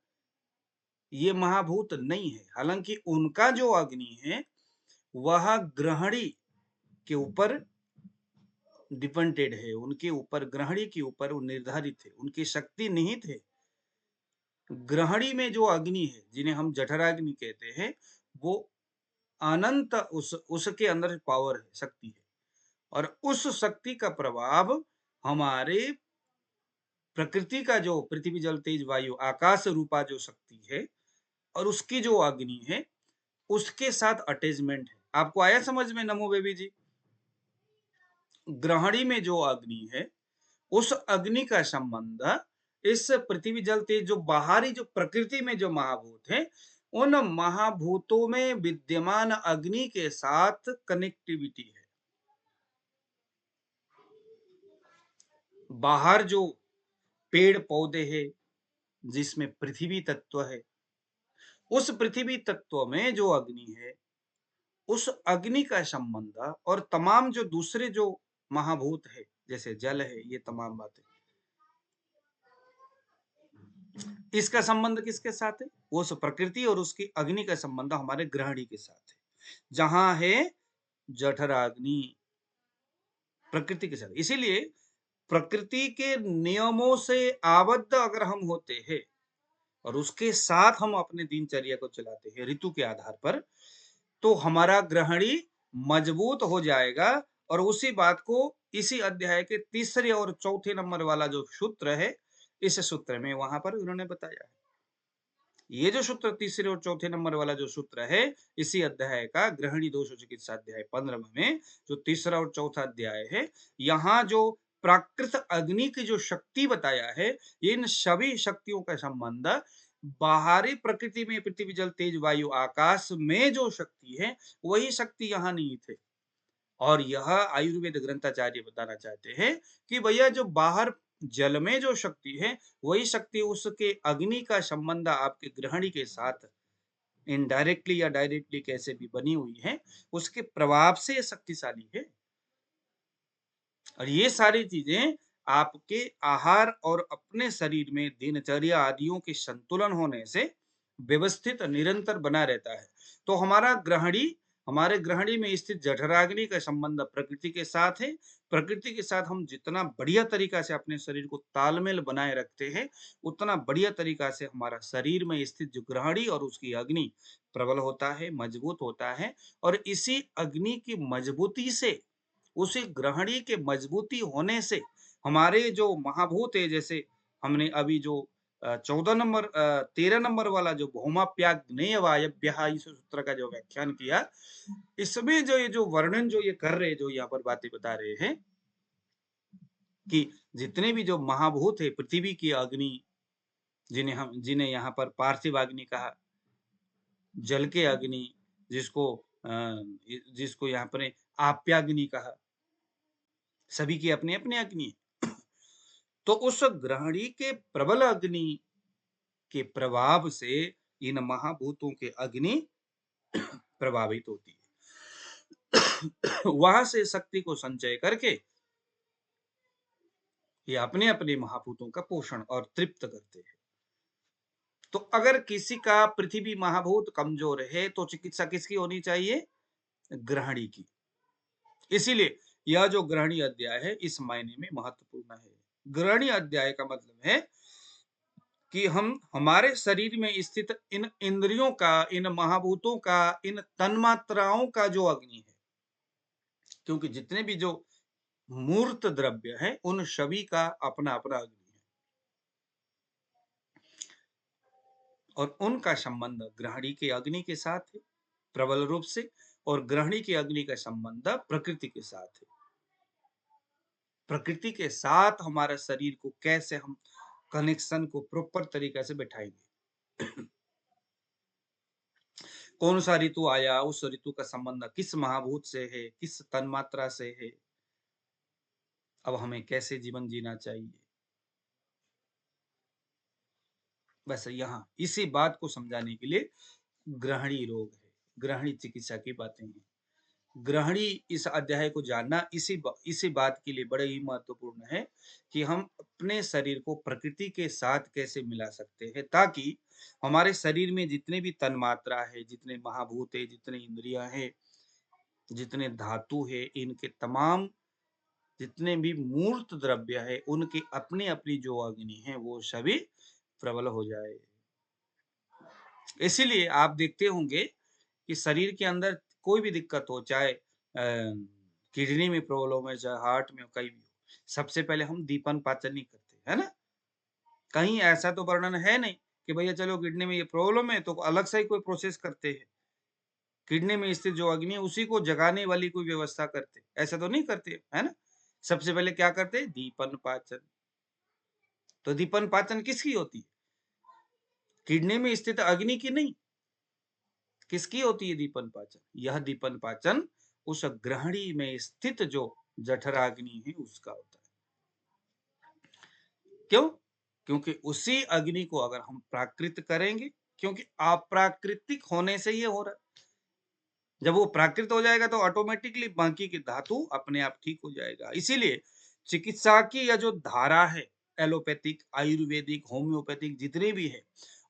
ये महाभूत नहीं है। हालांकि उनका जो अग्नि है वह ग्रहणी के ऊपर डिपेंडेड है, उनके ऊपर, ग्रहणी के ऊपर वो निर्धारित है, उनकी शक्ति निहित है। ग्रहणी में जो अग्नि है, जिन्हें हम जठराग्नि कहते हैं, वो अनंत उसके अंदर पावर है, शक्ति है, और उस शक्ति का प्रभाव हमारे प्रकृति का जो पृथ्वी, जल, तेज, वायु, आकाश रूपा जो शक्ति है और उसकी जो अग्नि है, उसके साथ अटैचमेंट है। आपको आया समझ में नमो बेबी जी? ग्रहणी में जो अग्नि है, उस अग्नि का संबंध इस पृथ्वी, जल, तेज, जो बाहरी जो प्रकृति में जो महाभूत है, उन महाभूतों में विद्यमान अग्नि के साथ कनेक्टिविटी है। बाहर जो पेड़ पौधे हैं जिसमें पृथ्वी तत्व है, उस पृथ्वी तत्व में जो अग्नि है, उस अग्नि का संबंध और तमाम जो दूसरे जो महाभूत है, जैसे जल है, ये तमाम बातें। इसका संबंध किसके साथ है? वो उस प्रकृति और उसकी अग्नि का संबंध हमारे ग्रहणी के साथ है। जहां है जठराग्नि, प्रकृति के साथ। इसीलिए प्रकृति के नियमों से आबद्ध अगर हम होते हैं और उसके साथ हम अपने दिनचर्या को चलाते हैं ऋतु के आधार पर, तो हमारा ग्रहणी मजबूत हो जाएगा। और उसी बात को इसी अध्याय के तीसरे और चौथे नंबर वाला जो सूत्र है, इस सूत्र में वहां पर उन्होंने बताया है। ये जो सूत्र तीसरे और चौथे नंबर वाला जो सूत्र है, इसी अध्याय का ग्रहणी दोष चिकित्सा अध्याय 15 में जो तीसरा और चौथा अध्याय है, यहाँ जो प्राकृत अग्नि की जो शक्ति बताया है, इन सभी शक्तियों का संबंध बाहरी प्रकृति में पृथ्वी जल तेज वायु आकाश में जो शक्ति है, वही शक्ति यहाँ निहित है। और यह आयुर्वेद ग्रंथाचार्य बताना चाहते हैं कि भैया जो बाहर जल में जो शक्ति है, वही शक्ति उसके अग्नि का संबंध आपके ग्रहणी के साथ इनडायरेक्टली या डायरेक्टली कैसे भी बनी हुई है, उसके प्रभाव से शक्तिशाली है। और ये सारी चीजें आपके आहार और अपने शरीर में दिनचर्या आदियों के संतुलन होने से व्यवस्थित निरंतर बना रहता है। तो हमारे ग्रहणी में स्थित जठराग्नि का संबंध प्रकृति के साथ है। प्रकृति के साथ हम जितना बढ़िया तरीका से अपने शरीर को तालमेल बनाए रखते हैं, उतना बढ़िया तरीका से हमारा शरीर में स्थित जो ग्रहणी और उसकी अग्नि प्रबल होता है, मजबूत होता है। और इसी अग्नि की मजबूती से, उसी ग्रहणी के मजबूती होने से हमारे जो महाभूत है, जैसे हमने अभी जो 13 नंबर वाला जो भौमाप्याग्नेय वायव्यः इस सूत्र का जो व्याख्यान किया, इसमें जो ये जो वर्णन जो ये कर रहे, जो यहाँ पर बातें बता रहे हैं कि जितने भी जो महाभूत है, पृथ्वी की अग्नि, जिन्हें यहाँ पर पार्थिव अग्नि कहा, जल के अग्नि जिसको यहाँ पर आप्याग्नि कहा, सभी की अपनी अपनी अग्नि है। तो उस ग्रहणी के प्रबल अग्नि के प्रभाव से इन महाभूतों के अग्नि प्रभावित होती है। वहां से शक्ति को संचय करके ये अपने अपने महाभूतों का पोषण और तृप्त करते हैं। तो अगर किसी का पृथ्वी महाभूत कमजोर है, तो चिकित्सा किसकी होनी चाहिए? ग्रहणी की। इसीलिए यह जो ग्रहणी अध्याय है, इस मायने में महत्वपूर्ण है। ग्रहणी अध्याय का मतलब है कि हम हमारे शरीर में स्थित इन इंद्रियों का, इन महाभूतों का, इन तन्मात्राओं का जो अग्नि है, क्योंकि जितने भी जो मूर्त द्रव्य है, उन सभी का अपना अपना अग्नि है और उनका संबंध ग्रहणी के अग्नि के साथ है प्रबल रूप से, और ग्रहणी की अग्नि का संबंध प्रकृति के साथ है। प्रकृति के साथ हमारे शरीर को कैसे हम कनेक्शन को प्रॉपर तरीके से बैठाएंगे, कौन सा ऋतु आया, उस ऋतु का संबंध किस महाभूत से है, किस तन्मात्रा से है, अब हमें कैसे जीवन जीना चाहिए। बस यहाँ इसी बात को समझाने के लिए ग्रहणी रोग है, ग्रहणी चिकित्सा की बातें हैं। ग्रहणी इस अध्याय को जानना इसी बात के लिए बड़े ही महत्वपूर्ण है कि हम अपने शरीर को प्रकृति के साथ कैसे मिला सकते हैं, ताकि हमारे शरीर में जितने भी तन्मात्रा है, जितने महाभूत है, जितने इंद्रियां हैं, जितने धातु है, इनके तमाम जितने भी मूर्त द्रव्य है, उनकी अपनी अपनी जो अग्नि है, वो सभी प्रबल हो जाए। इसीलिए आप देखते होंगे कि शरीर के अंदर कोई भी दिक्कत हो, चाहे किडनी में प्रॉब्लम है, चाहे हार्ट में, कहीं भी हो, सबसे पहले हम दीपन पाचन नहीं करते, है ना। कहीं ऐसा तो वर्णन है नहीं कि भैया चलो किडनी में ये प्रॉब्लम है तो अलग से ही कोई प्रोसेस करते हैं, किडनी में स्थित जो अग्नि है उसी को जगाने वाली कोई व्यवस्था करते, ऐसा तो नहीं करते, है ना। सबसे पहले क्या करते? दीपन पाचन। तो दीपन पाचन किसकी होती है? किडनी में स्थित अग्नि की नहीं, किसकी होती है दीपन पाचन? यह दीपन पाचन उस ग्रहणी में स्थित जो जठराग्नि है उसका होता है। क्यों? क्योंकि उसी अग्नि को अगर हम प्राकृत करेंगे, क्योंकि अप्राकृतिक होने से ये हो रहा है, जब वो प्राकृत हो जाएगा तो ऑटोमेटिकली बाकी के धातु अपने आप ठीक हो जाएगा। इसीलिए चिकित्सा की यह जो धारा है, एलोपैथिक, आयुर्वेदिक, होम्योपैथिक जितनी भी है,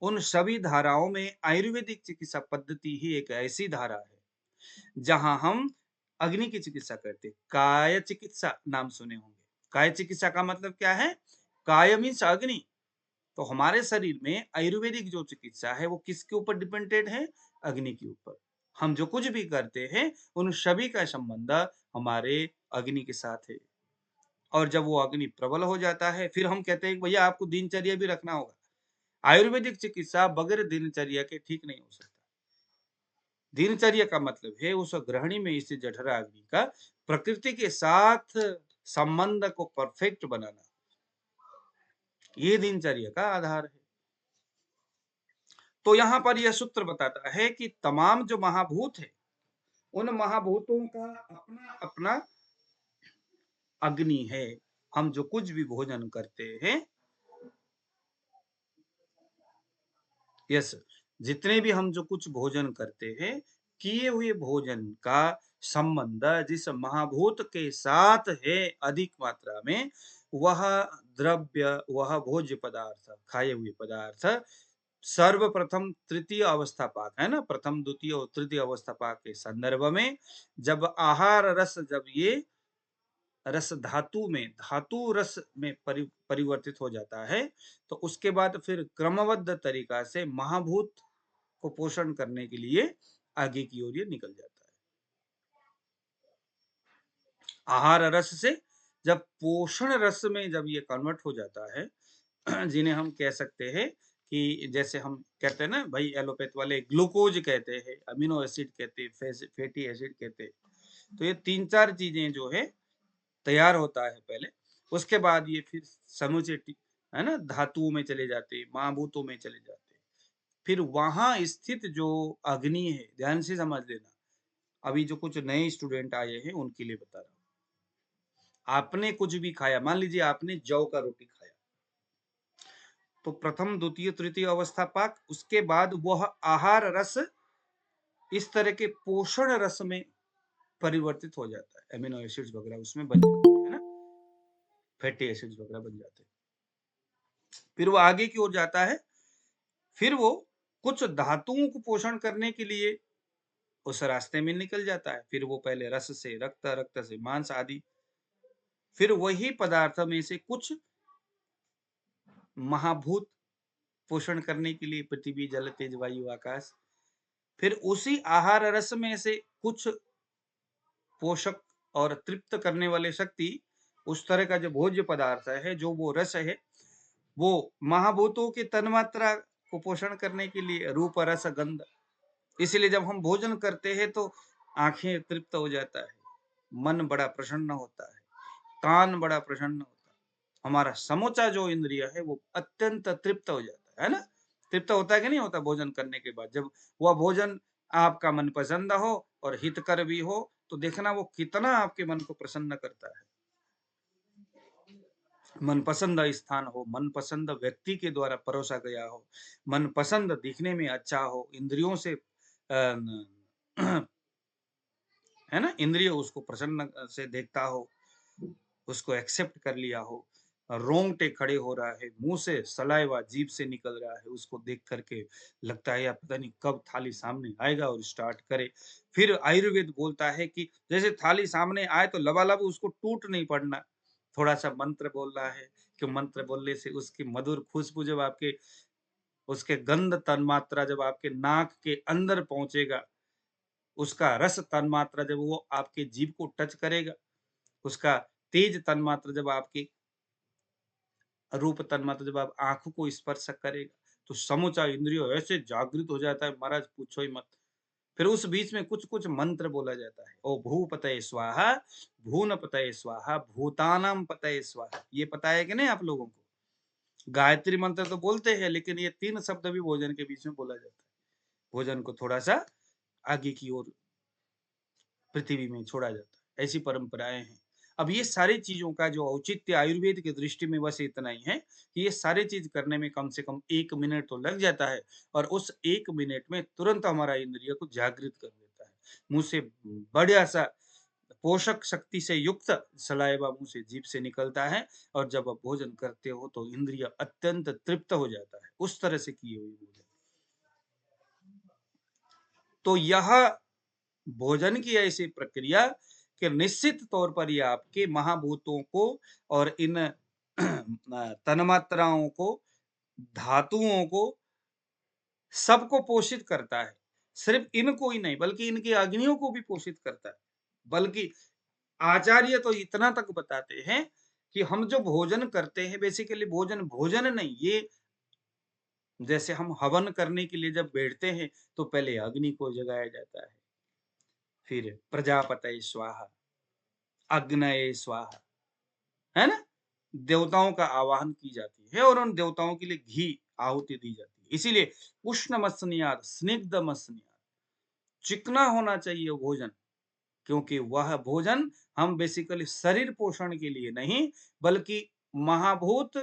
उन सभी धाराओं में आयुर्वेदिक चिकित्सा पद्धति ही एक ऐसी धारा है जहां हम अग्नि की चिकित्सा करते हैं। काय चिकित्सा नाम सुने होंगे। काय चिकित्सा का मतलब क्या है? काय मीन्स अग्नि। तो हमारे शरीर में आयुर्वेदिक जो चिकित्सा है वो किसके ऊपर डिपेंडेंट है? अग्नि के ऊपर। हम जो कुछ भी करते हैं उन सभी का संबंध हमारे अग्नि के साथ है। और जब वो अग्नि प्रबल हो जाता है फिर हम कहते हैं कि भैया आपको दिनचर्या भी रखना होगा। आयुर्वेदिक चिकित्सा बगैर दिनचर्या के ठीक नहीं हो सकता। दिनचर्या का मतलब है उस गृहिणी में इस जठरा अग्नि का प्रकृति के साथ संबंध को परफेक्ट बनाना। ये दिनचर्या का आधार है। तो यहां पर यह सूत्र बताता है कि तमाम जो महाभूत है उन महाभूतों का अपना अपना अग्नि है। हम जो कुछ भी भोजन करते हैं, यस, जितने भी हम जो कुछ भोजन करते हैं, किए हुए भोजन का संबंध जिस महाभूत के साथ है अधिक मात्रा में, वह द्रव्य, वह भोज्य पदार्थ, खाए हुए पदार्थ सर्वप्रथम तृतीय अवस्था पाक है ना, प्रथम द्वितीय और तृतीय अवस्था पाक के संदर्भ में जब आहार रस, जब ये रस धातु में, धातु रस में परिवर्तित हो जाता है, तो उसके बाद फिर क्रमबद्ध तरीका से महाभूत को पोषण करने के लिए आगे की ओर ये निकल जाता है। आहार रस से जब पोषण रस में जब ये कन्वर्ट हो जाता है, जिन्हें हम कह सकते हैं कि जैसे हम कहते हैं ना भाई, एलोपैथ वाले ग्लूकोज कहते हैं, अमीनो एसिड कहते हैं, फैटी एसिड कहते हैं। तो ये 3-4 चीजें जो है तैयार होता है पहले, उसके बाद ये फिर समूचे है ना धातुओं में चले जाते हैं, महाभूतों में चले जाते हैं। फिर वहां स्थित जो अग्नि है, ध्यान से समझ लेना, अभी जो कुछ नए स्टूडेंट आए हैं उनके लिए बता रहा हूं। आपने कुछ भी खाया, मान लीजिए आपने जौ का रोटी खाया, तो प्रथम द्वितीय तृतीय अवस्था पाक, उसके बाद वह आहार रस इस तरह के पोषण रस में परिवर्तित हो जाता है, एमिनो एसिड्स वगैरह उसमें बन जाते हैं, है ना, फैटी एसिड्स वगैरह बन जाते हैं। फिर वो आगे की ओर जाता है, फिर वो कुछ धातुओं को पोषण करने के लिए उस रास्ते में निकल जाता है। फिर वो पहले रस से रक्त, रक्त से मांस आदि, फिर वही पदार्थ में से कुछ महाभूत पोषण करने के लिए, पृथ्वी, जल, तेज, वायु, आकाश, फिर उसी आहार रस में से कुछ पोषक और तृप्त करने वाले शक्ति, उस तरह का जो भोज्य पदार्थ है, जो वो रस है, वो महाभूतों की तन्मात्रा को पोषण करने के लिए रूप, रस, गंध। इसलिए जब हम भोजन करते हैं तो आंखें तृप्त हो जाता है, मन बड़ा प्रसन्न होता है, कान बड़ा प्रसन्न होता है, हमारा समूचा जो इंद्रिय है वो अत्यंत तृप्त हो जाता है ना। तृप्त होता है कि नहीं होता भोजन करने के बाद? जब वह भोजन आपका मनपसंद हो और हितकर भी हो तो देखना वो कितना आपके मन को प्रसन्न करता है। मनपसंद स्थान हो, मनपसंद व्यक्ति के द्वारा परोसा गया हो, मनपसंद दिखने में अच्छा हो, इंद्रियों से है ना, इंद्रिय उसको प्रसन्न से देखता हो, उसको एक्सेप्ट कर लिया हो, रोंगटे खड़े हो रहा है, मुंह से सलाइवा जीभ से निकल रहा है, उसको देख करके लगता है यार पता नहीं कब थाली सामने आएगा और स्टार्ट करे। फिर आयुर्वेद बोलता है कि जैसे थाली सामने आए तो लबालब उसको टूट नहीं पड़ना, थोड़ा सा मंत्र बोलना है कि मंत्र बोलने से उसकी मधुर खुशबू जब आपके, उसके गंध तन्मात्रा जब आपके नाक के अंदर पहुंचेगा, उसका रस तन्मात्रा जब वो आपके जीभ को टच करेगा, उसका तेज तन्मात्रा जब आपकी रूप तन्मात्रा जब आप आंखों को स्पर्श करेगा, तो समूचा इंद्रियों ऐसे जागृत हो जाता है महाराज, पूछो ही मत। फिर उस बीच में कुछ कुछ मंत्र बोला जाता है, ओ भूपतये स्वाहा, भून पतये स्वाहा, भूतानाम पतये स्वाहा। ये पता है कि नहीं आप लोगों को? गायत्री मंत्र तो बोलते हैं लेकिन ये 3 शब्द भी भोजन के बीच में बोला जाता है। भोजन को थोड़ा सा आगे की ओर पृथ्वी में छोड़ा जाता है, ऐसी परंपराएं हैं। अब ये सारी चीजों का जो औचित्य आयुर्वेद की दृष्टि में बस इतना ही है कि ये सारी चीज करने में कम से कम 1 मिनट तो लग जाता है और उस 1 मिनट में तुरंत हमारा इंद्रिय को जागृत कर देता है। मुंह से बढ़िया सा पोषक शक्ति से युक्त सलाइवा मुंह से जीभ से निकलता है, और जब आप भोजन करते हो तो इंद्रिय अत्यंत तृप्त हो जाता है, उस तरह से की हुई भोजन। तो यह भोजन की ऐसी प्रक्रिया कि निश्चित तौर पर यह आपके महाभूतों को और इन तन्मात्राओं को, धातुओं को, सबको पोषित करता है। सिर्फ इनको ही नहीं बल्कि इनकी अग्नियों को भी पोषित करता है। बल्कि आचार्य तो इतना तक बताते हैं कि हम जो भोजन करते हैं, बेसिकली भोजन भोजन नहीं, ये जैसे हम हवन करने के लिए जब बैठते हैं तो पहले अग्नि को जगाया जाता है, फिर प्रजापतये स्वाहा, अग्नये स्वाहा, है ना, देवताओं का आवाहन की जाती है और उन देवताओं के लिए घी आहुति दी जाती है। इसीलिए उष्णमसनीयात, स्निग्धमसनीयात, चिकना होना चाहिए भोजन, क्योंकि वह भोजन हम बेसिकली शरीर पोषण के लिए नहीं बल्कि महाभूत,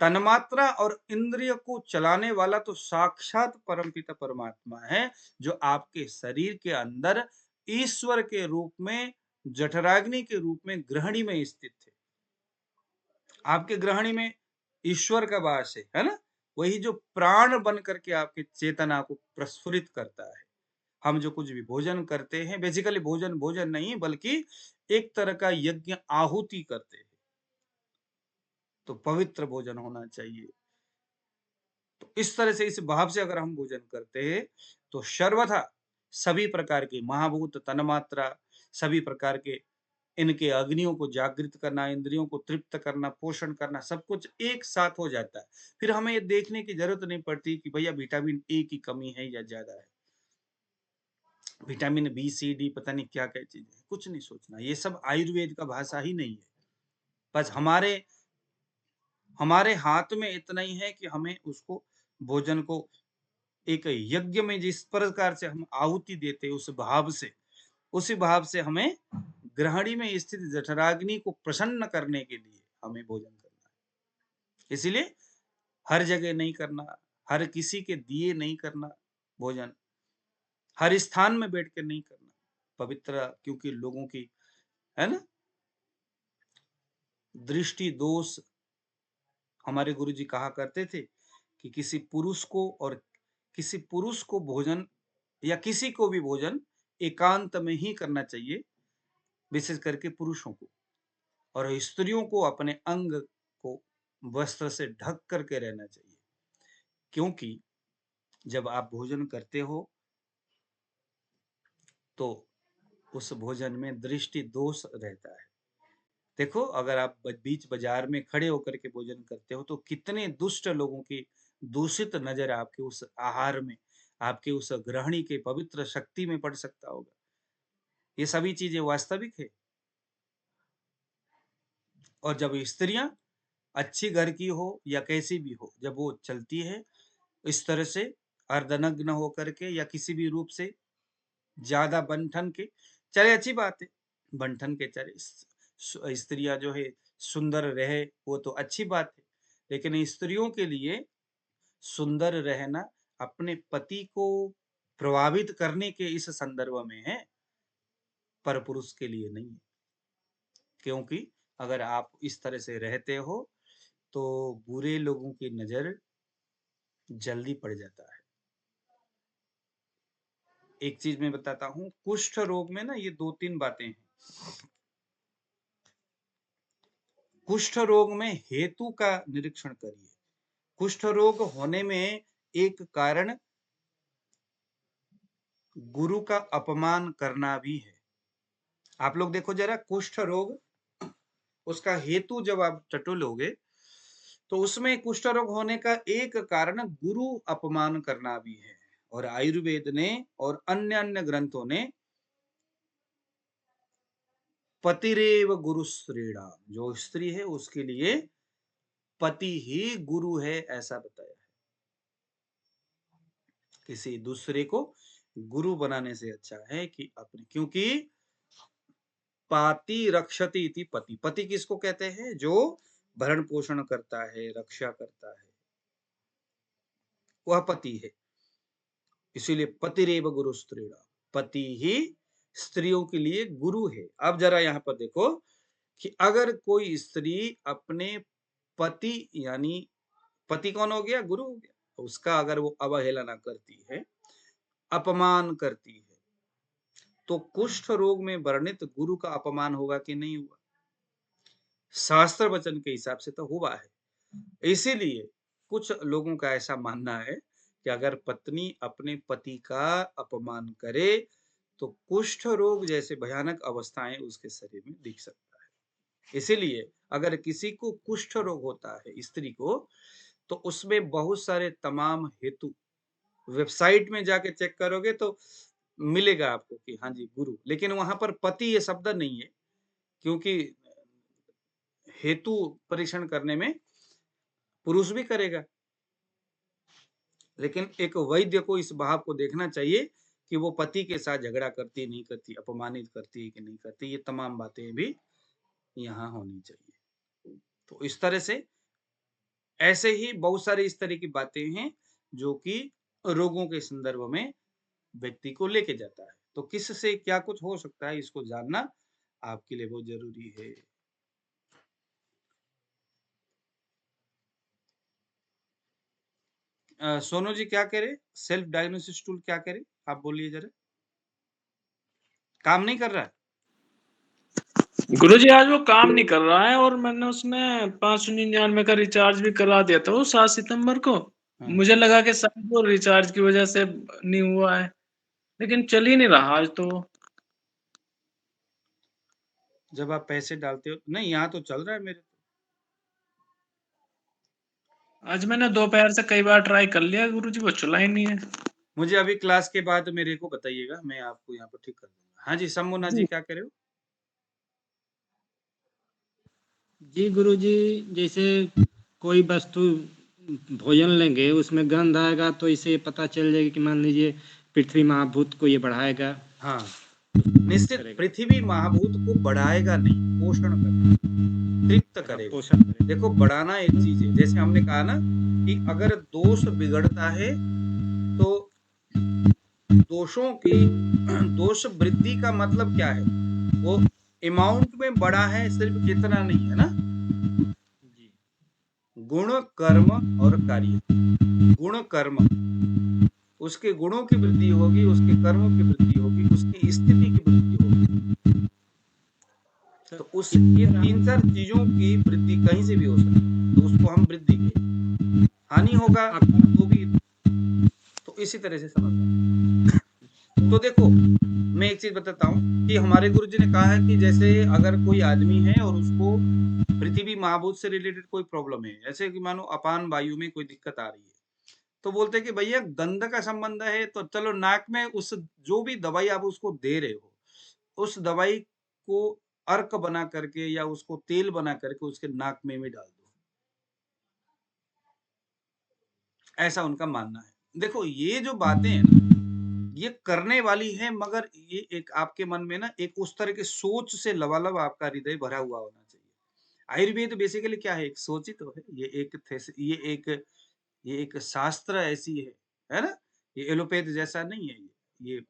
तन्मात्रा और इंद्रिय को चलाने वाला तो साक्षात परमपिता परमात्मा है, जो आपके शरीर के अंदर ईश्वर के रूप में, जठराग्नि के रूप में गृहिणी में स्थित है। आपके गृहिणी में ईश्वर का वास है ना, वही जो प्राण बन करके आपकी चेतना को प्रस्फुरित करता है। हम जो कुछ भी भोजन करते हैं, बेसिकली भोजन भोजन नहीं बल्कि एक तरह का यज्ञ आहुति करते हैं, तो पवित्र भोजन होना चाहिए। तो इस तरह से, इस भाव से अगर हम भोजन करते हैं तो सर्वथा सभी प्रकार के महाभूत, तन्मात्रा, सभी प्रकार के इनके अग्नियों को जागृत करना, इंद्रियों को तृप्त करना, पोषण करना, सब कुछ एक साथ हो जाता है। फिर हमें ये देखने की जरूरत नहीं पड़ती कि भैया विटामिन ए की कमी है या ज्यादा है, विटामिन बी, सी, डी, पता नहीं क्या क्या चीजें है, कुछ नहीं सोचना। ये सब आयुर्वेद का भाषा ही नहीं है। बस हमारे हाथ में इतना ही है कि हमें उसको, भोजन को एक यज्ञ में जिस प्रकार से हम आहुति देते हैं, उसी भाव से हमें गृहिणी में स्थित जठराग्नि को प्रसन्न करने के लिए हमें भोजन करना है। इसीलिए हर जगह नहीं करना, हर किसी के दिए नहीं करना भोजन, हर स्थान में बैठ कर नहीं करना, पवित्र, क्योंकि लोगों की, है ना, दृष्टि दोष। हमारे गुरुजी कहा करते थे कि किसी पुरुष को भोजन, या किसी को भी भोजन एकांत में ही करना चाहिए, विशेष करके पुरुषों को, और स्त्रियों को अपने अंग को वस्त्र से ढक करके रहना चाहिए, क्योंकि जब आप भोजन करते हो तो उस भोजन में दृष्टि दोष रहता है। देखो, अगर आप बीच बाजार में खड़े होकर के भोजन करते हो तो कितने दुष्ट लोगों की दूषित नजर आपके उस आहार में, आपके उस गृहिणी के पवित्र शक्ति में पड़ सकता होगा। ये सभी चीजें वास्तविक है। और जब स्त्रियां अच्छी घर की हो या कैसी भी हो, जब वो चलती है इस तरह से अर्धनग्न होकर के या किसी भी रूप से, ज्यादा बंठन के, चले अच्छी बात है, बंठन के चले, स्त्रियां जो है सुंदर रहे वो तो अच्छी बात है, लेकिन स्त्रियों के लिए सुंदर रहना अपने पति को प्रभावित करने के इस संदर्भ में है, पर पुरुष के लिए नहीं है। क्योंकि अगर आप इस तरह से रहते हो तो बुरे लोगों की नजर जल्दी पड़ जाता है। एक चीज मैं बताता हूं, कुष्ठ रोग में ना ये 2-3 बातें हैं। कुष्ठ रोग में हेतु का निरीक्षण करिए। कुष्ठ रोग होने में एक कारण गुरु का अपमान करना भी है। आप लोग देखो जरा, कुष्ठ रोग, उसका हेतु जब आप टटोलोगे तो उसमें कुष्ठ रोग होने का एक कारण गुरु अपमान करना भी है। और आयुर्वेद ने और अन्य अन्य ग्रंथों ने पतिरेव गुरु श्रेणा, जो स्त्री है उसके लिए पति ही गुरु है, ऐसा बताया है। किसी दूसरे को गुरु बनाने से अच्छा है कि अपने, क्योंकि पाति रक्षति इति पति, पति किसको कहते हैं? जो भरण पोषण करता है, रक्षा करता है, वह पति है। इसीलिए पतिरेव गुरु श्रेणा, पति ही स्त्रियों के लिए गुरु है। अब जरा यहाँ पर देखो कि अगर कोई स्त्री अपने पति यानी पति कौन हो गया? गुरु हो गया। उसका अगर वो अवहेलना करती है, अपमान करती है, तो कुष्ठ रोग में वर्णित गुरु का अपमान होगा कि नहीं हुआ? शास्त्र वचन के हिसाब से तो हुआ है। इसीलिए कुछ लोगों का ऐसा मानना है कि अगर पत्नी अपने पति का अपमान करे तो कुष्ठ रोग जैसे भयानक अवस्थाएं उसके शरीर में दिख सकता है। इसीलिए अगर किसी को कुष्ठ रोग होता है स्त्री को, तो उसमें बहुत सारे तमाम हेतु वेबसाइट में जाके चेक करोगे तो मिलेगा आपको कि हाँ जी गुरु, लेकिन वहां पर पति ये शब्द नहीं है, क्योंकि हेतु परीक्षण करने में पुरुष भी करेगा, लेकिन एक वैद्य को इस भाव को देखना चाहिए कि वो पति के साथ झगड़ा करती नहीं करती, अपमानित करती है कि नहीं करती। ये तमाम बातें भी यहाँ होनी चाहिए। तो इस तरह से ऐसे ही बहुत सारी इस तरह की बातें हैं जो कि रोगों के संदर्भ में व्यक्ति को लेके जाता है। तो किस से क्या कुछ हो सकता है इसको जानना आपके लिए बहुत जरूरी है। सोनू जी क्या करे? सेल्फ डायग्नोसिस टूल क्या करे? आप बोलिए जरा। काम नहीं कर रहा है? गुरुजी आज वो काम नहीं कर रहा है, और मैंने उसमें 599 का रिचार्ज भी करा दिया था वो 7 सितंबर को। मुझे लगा कि शायद वो रिचार्ज की वजह से नहीं हुआ है, लेकिन चल ही नहीं रहा आज तो। जब आप पैसे डालते हो नहीं, यहाँ तो चल रहा है मेरे। आज मैंने दोपहर से कई बार ट्राई कर लिया गुरुजी, वो चला ही नहीं है। मुझे अभी क्लास के बाद मेरे को बताइएगा, मैं आपको यहाँ पर ठीक कर दूंगा। हाँ जी शंभुनाथ जी क्या करे हो? जी गुरुजी, जैसे कोई वस्तु भोजन लेंगे उसमें गंध आएगा तो इसे पता चल जाएगा कि मान लीजिए पृथ्वी महाभूत को ये बढ़ाएगा। हाँ निश्चित, पृथ्वी महाभूत को बढ़ाएगा नहीं, पोषण करेगा, तृप्त करेगा। पोषण करेगा। देखो बढ़ाना एक चीज है, जैसे हमने कहा ना कि अगर दोष बिगड़ता है तो दोष वृद्धि का मतलब क्या है? वो अमाउंट में बड़ा है, सिर्फ इतना नहीं है ना। गुण कर्म और कार्य। गुण कर्म, उसके गुणों की वृद्धि होगी, उसके कर्मों की वृद्धि होगी, उसकी स्थिति की वृद्धि होगी। तो उस ये 3-4 चीजों की वृद्धि कहीं से भी हो सकती है, तो उसको हम वृद्धि कहें। हानि होगा तो भी, तो इसी तरह से समझना। तो देखो मैं एक चीज बताता हूँ कि हमारे गुरुजी ने कहा है कि जैसे अगर कोई आदमी है और उसको पृथ्वी महाभूत से रिलेटेड कोई प्रॉब्लम है, जैसे कि मानो अपान वायु में कोई दिक्कत आ रही है, तो बोलते हैं कि भैया गंध का संबंध है तो चलो नाक में उस जो भी दवाई आप उसको दे रहे हो, उस दवाई को अर्क बना करके या उसको तेल बना करके उसके नाक में डाल दो, ऐसा उनका मानना है। देखो ये जो बातें हैं ना, ये करने वाली है, मगर ये एक आपके मन में ना एक उस तरह की सोच से लबालब आपका हृदय भरा हुआ होना चाहिए। आयुर्वेद बेसिकली क्या है? एक सोच ही तो है। ये एक शास्त्र ऐसी है ना। ये एलोपैथ जैसा नहीं है। ये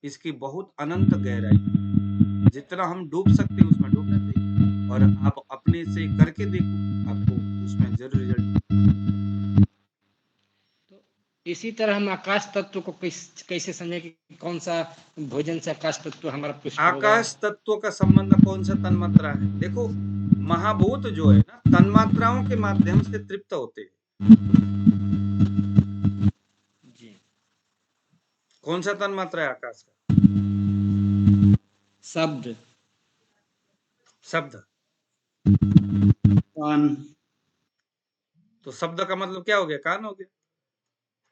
इसकी बहुत अनंत गहराई है। जितना हम डूब सकते हैं उसमें डूबना चाहिए, और आप अपने से करके देखो, आपको उसमें जरूर रिजल्ट। इसी तरह हम आकाश तत्व को कैसे समझे कि कौन सा भोजन से आकाश तत्व हमारा पुष्ट होगा? आकाश तत्व का संबंध कौन सा तन्मात्रा है? देखो महाभूत जो है ना, तन्मात्राओं के माध्यम से तृप्त होते हैं। जी। कौन सा तन्मात्रा है आकाश का? शब्द। शब्द। कान। तो शब्द का मतलब क्या हो गया? कान हो गया।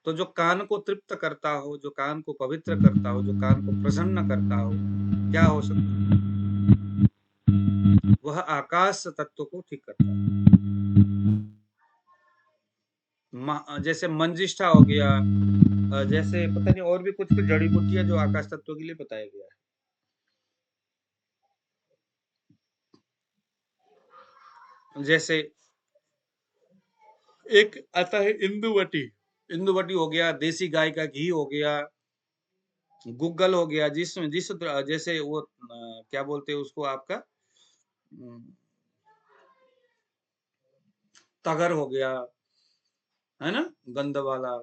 तो जो कान को तृप्त करता हो, जो कान को पवित्र करता हो, जो कान को प्रसन्न करता हो, क्या हो सकता है? वह आकाश तत्व को ठीक करता है। जैसे मंजिष्ठा हो गया, जैसे पता नहीं और भी कुछ जड़ी बूटियां जो आकाश तत्व के लिए बताया गया है। जैसे एक आता है इंदुवटी। इंदुवटी हो गया, देसी गाय का घी हो गया, गुग्गल हो गया, जिसमें जैसे वो क्या बोलते हैं उसको आपका तगर हो गया, है ना, गंध वाला।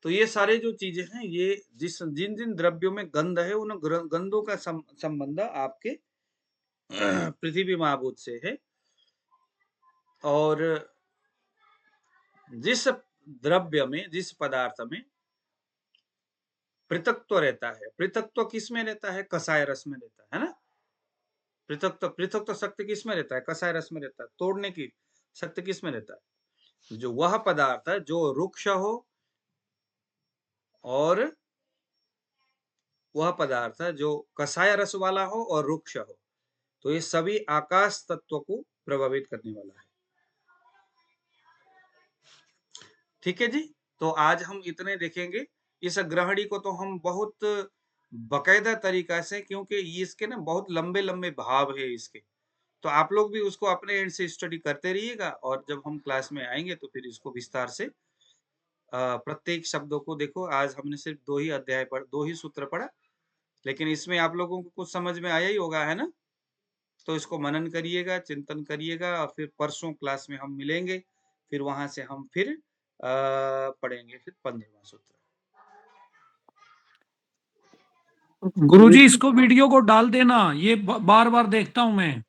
तो ये सारे जो चीजें हैं, ये जिन जिन द्रव्यों में गंध है, उन गंधों का संबंध आपके पृथ्वी महाभूत से है। और जिस द्रव्य में, जिस पदार्थ में पृथक्त्व रहता है, पृथक्त्व किस में रहता है? कसाय रस में रहता है ना। पृथक्त्व शक्ति किस में रहता है? कसाय रस में रहता है। तोड़ने की शक्ति किस में रहता है? जो वह पदार्थ है जो रुक्ष हो, और वह पदार्थ है जो कसाय रस वाला हो और रुक्ष हो, तो ये सभी आकाश तत्व को प्रभावित करने वाला है। ठीक है जी। तो आज हम इतने देखेंगे। इस ग्रहणी को तो हम बहुत बाकायदा तरीका से, क्योंकि इसके ना बहुत लंबे लंबे भाव है इसके, तो आप लोग भी उसको अपने एंड से स्टडी करते रहिएगा, और जब हम क्लास में आएंगे तो फिर इसको विस्तार से प्रत्येक शब्दों को देखो। आज हमने सिर्फ 2 ही अध्याय पढ़, 2 ही सूत्र पढ़ा, लेकिन इसमें आप लोगों को कुछ समझ में आया ही होगा, है ना। तो इसको मनन करिएगा, चिंतन करिएगा, और फिर परसों क्लास में हम मिलेंगे, फिर वहां से हम फिर पढ़ेंगे फिर 15वां सूत्र। गुरुजी इसको वीडियो को डाल देना, ये बार बार देखता हूं मैं।